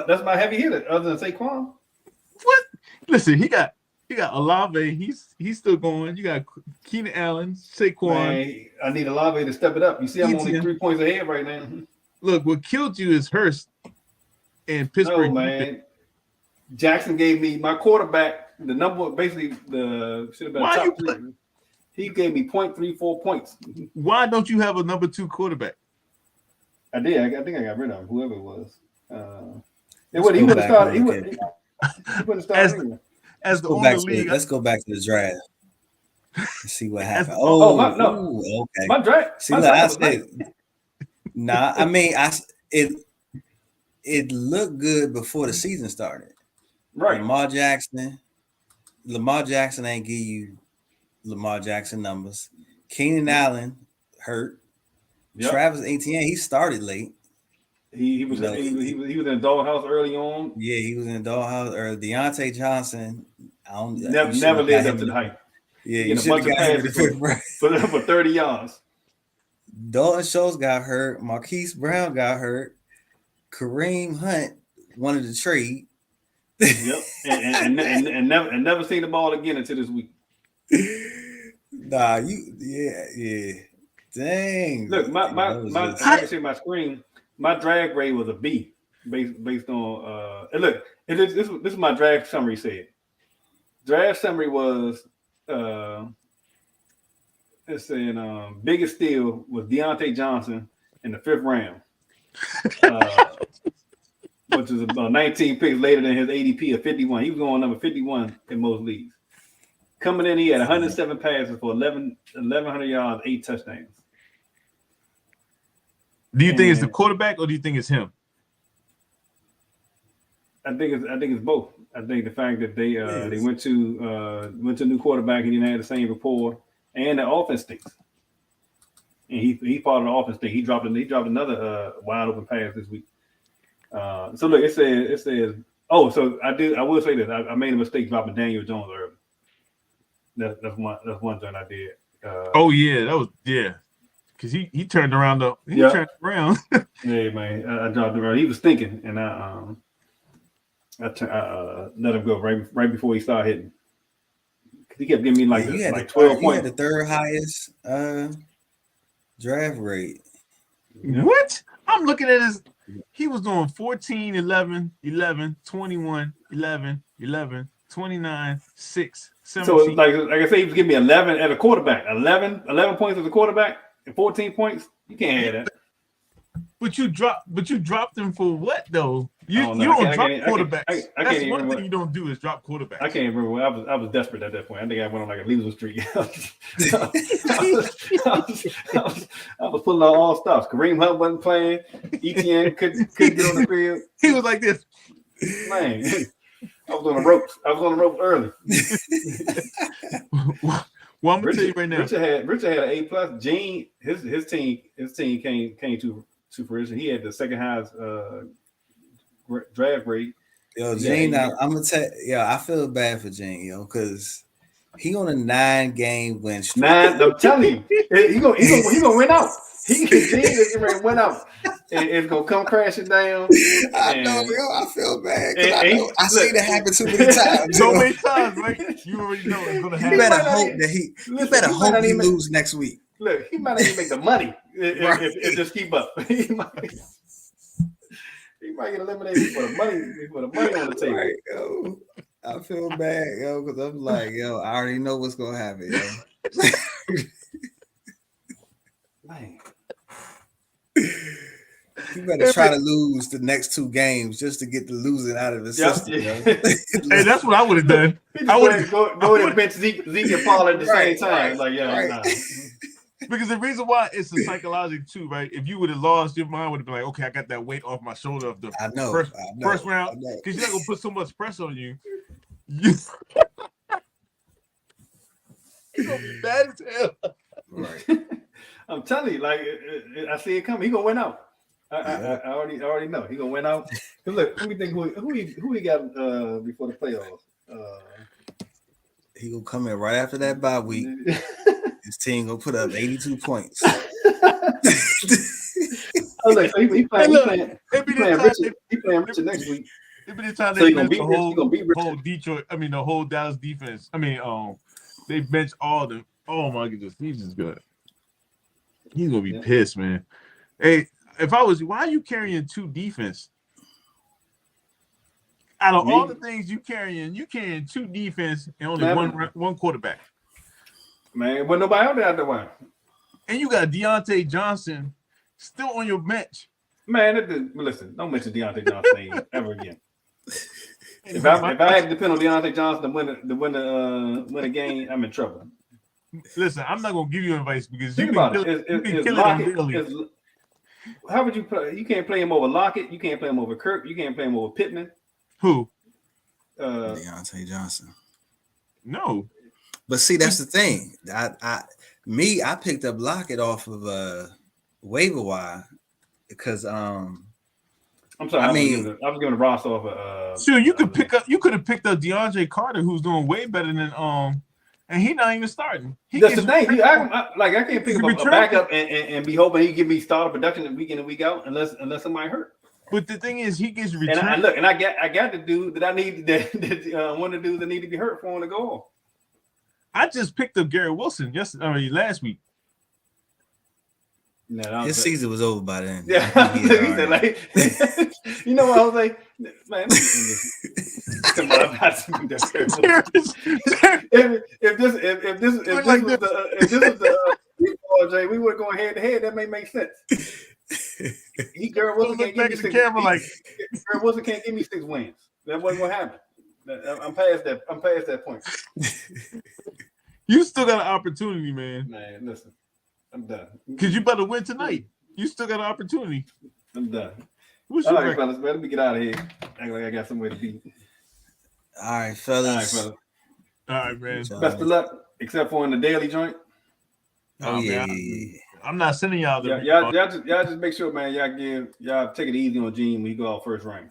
that's my heavy hitter. Other than Saquon. What? Listen, he got Olave. He's still going. You got Keenan Allen, Saquon. Man, I need Olave to step it up. You see, I'm only 3 points ahead right now. Look, what killed you is Hurst and Pittsburgh. No, man. Jackson gave me my quarterback. The number, basically, should have been top 3. He gave me 0.34 points. Why don't you have a number 2 quarterback? I did. I think I got rid of him, whoever it was. He wouldn't have started. He wouldn't have started. As the only league. Let's go back to the draft. Let's see what happened. Okay. My draft. See what I said. Nah, I mean, it looked good before the season started. Right. Lamar Jackson ain't give you Lamar Jackson numbers. Keenan Allen hurt. Yep. Travis Etienne, he started late. He was in the doghouse early on. Yeah, he was in the doghouse early. Deontay Johnson, never lived up to the hype. Yeah, you should have got him for 30 yards. Dalton Schultz got hurt. Marquise Brown got hurt. Kareem Hunt wanted to trade. Yep, and never seen the ball again until this week. Nah, yeah. Dang. Look, I can see my screen. My drag grade was a B, based on. And look, this is my drag summary said. Draft summary was it's saying biggest steal was Deontay Johnson in the 5th round, which is about 19 picks later than his ADP of 51. He was going number 51 in most leagues. Coming in, he had 107 passes for 1,100 yards, 8 touchdowns. Do you think it's the quarterback or do you think it's him? I think it's both. I think the fact that they went to a new quarterback and he didn't have the same rapport, and the offense stinks. And he part of the offense thing. He dropped another wide open pass this week. So look, it says. Oh, so I will say this. I made a mistake dropping Daniel Jones early. That's one thing I did. Because he turned around though. Turned around. Yeah, man. I dropped him around. He was thinking, and I let him go right before he started hitting. He kept giving me like 12 points. He had the third highest draft rate. What? I'm looking at his. He was doing 14, 11, 11, 21, 11, 11, 29, 6, 17. So like I say, he was giving me 11 at a quarterback. 11 points as a quarterback and 14 points. You can't have that. But you dropped him for what though? You don't drop quarterbacks. That's one thing you don't do is drop quarterbacks. I can't remember. I was desperate at that point. I think I went on like a losing streak. I was pulling out all stops. Kareem Hunt wasn't playing. ETN couldn't get on the field. He was like this. Man, I was on the ropes. Early. Well, I'm gonna tell you right now. Richard had an A+. Gene, his team came to fruition. He had the second highest draft rate. Yo, Gene, I'm gonna tell you, I feel bad for Gene, because he on a 9-game win streak. I'm telling you, he gonna win out. Gene is gonna win out. And it's gonna come crashing down. I know, I feel bad. I seen it happen too many times. So many times, right? You already know it's gonna happen. You better hope he lose next week. Look, he might not even make the money if just keep up. He might get eliminated for the money on the table. Right, yo. I feel bad, because I'm like, I already know what's gonna happen, Man. You better try to lose the next 2 games just to get the losing out of the system. Hey, that's what I would have done. I would go and bench Zeke and Paul at the same time. Nah. Because the reason why it's a psychological too, right? If you would have lost, your mind would have been like, okay, I got that weight off my shoulder of the first round. Because you're not gonna put so much pressure on you. You're gonna be bad as hell. Right. I'm telling you, I see it coming. He gonna win out. I already know he gonna win out. Look, let me think who he got before the playoffs. He gonna come in right after that bye week. His team gonna put up 82 points. I was like, so he playing Richard next week. It'll be the time they bench the whole Detroit. I mean, the whole Dallas defense. I mean, they bench all them. Oh my goodness, he's just good. He's gonna be pissed, man. Hey, if I was you, why are you carrying 2 defense? Out of all the things you carrying 2 defense and only one quarterback. Man, wasn't nobody out there after one. And you got Deontay Johnson still on your bench. Man, listen, don't mention Deontay Johnson name ever again. If I had to depend on Deontay Johnson to win a game, I'm in trouble. Listen, I'm not gonna give you advice because Think about it. How would you play? You can't play him over Lockett. You can't play him over Kirk. You can't play him over Pittman. Who? Deontay Johnson. No. But see, that's the thing. I picked up Lockett off of waiver wire because I'm sorry. I was giving a Ross off of. Sure, you could have picked up DeAndre Carter, who's doing way better than and he's not even starting. That's the thing. I can't pick up a backup and be hoping he give me starter production week in and week out unless somebody hurt. But the thing is, he gets returned. And I got the dude that I need one of the dudes that need to be hurt for him to go on. I just picked up Garrett Wilson last week. No, his season was over by then. Yeah, he said, like, you know what I was like, man. If this was the RJ, we would go head to head. That may make sense. Garrett Wilson Look can't give back me at the 6. camera like Garrett Wilson can't give me 6 wins. That wasn't what happened. I'm past that. I'm past that point. you still got an opportunity, man. Man, listen, I'm done. Because you better win tonight. You still got an opportunity. I'm done. What's All your right, record? fellas, man, let me get out of here. Act like I got somewhere to be. All right, All fellas. right, fellas. All right, man. Best of luck, except for in the daily joint. Oh, man, yeah. I'm not sending y'all the Y'all just make sure, man. Y'all take it easy on Gene when he go out first round.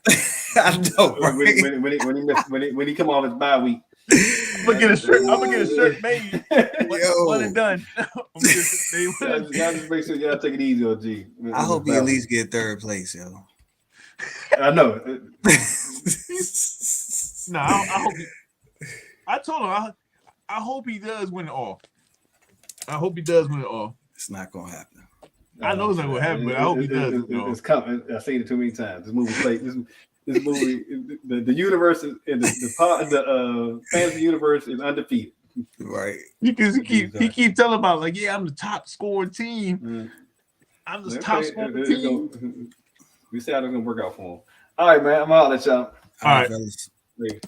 I know, right? When he come off his bye week. I'm gonna get a shirt made. Yo. One and done. Y'all just make sure y'all take it easy on Gene. I hope he at least get third place, yo. I know. No, I hope. I told him I hope he does win it all. I hope he does win it all. It's not gonna happen. I know it's not gonna happen, but I hope he does. It's coming. I've seen it too many times. This movie played. This movie, the universe is the fantasy universe is undefeated. Right. Because he keep telling about like, yeah, I'm the top scoring team. I'm the top scoring team. We see how it's gonna work out for him. All right, man. I'm out. Let y'all. All right. Fellas. Later.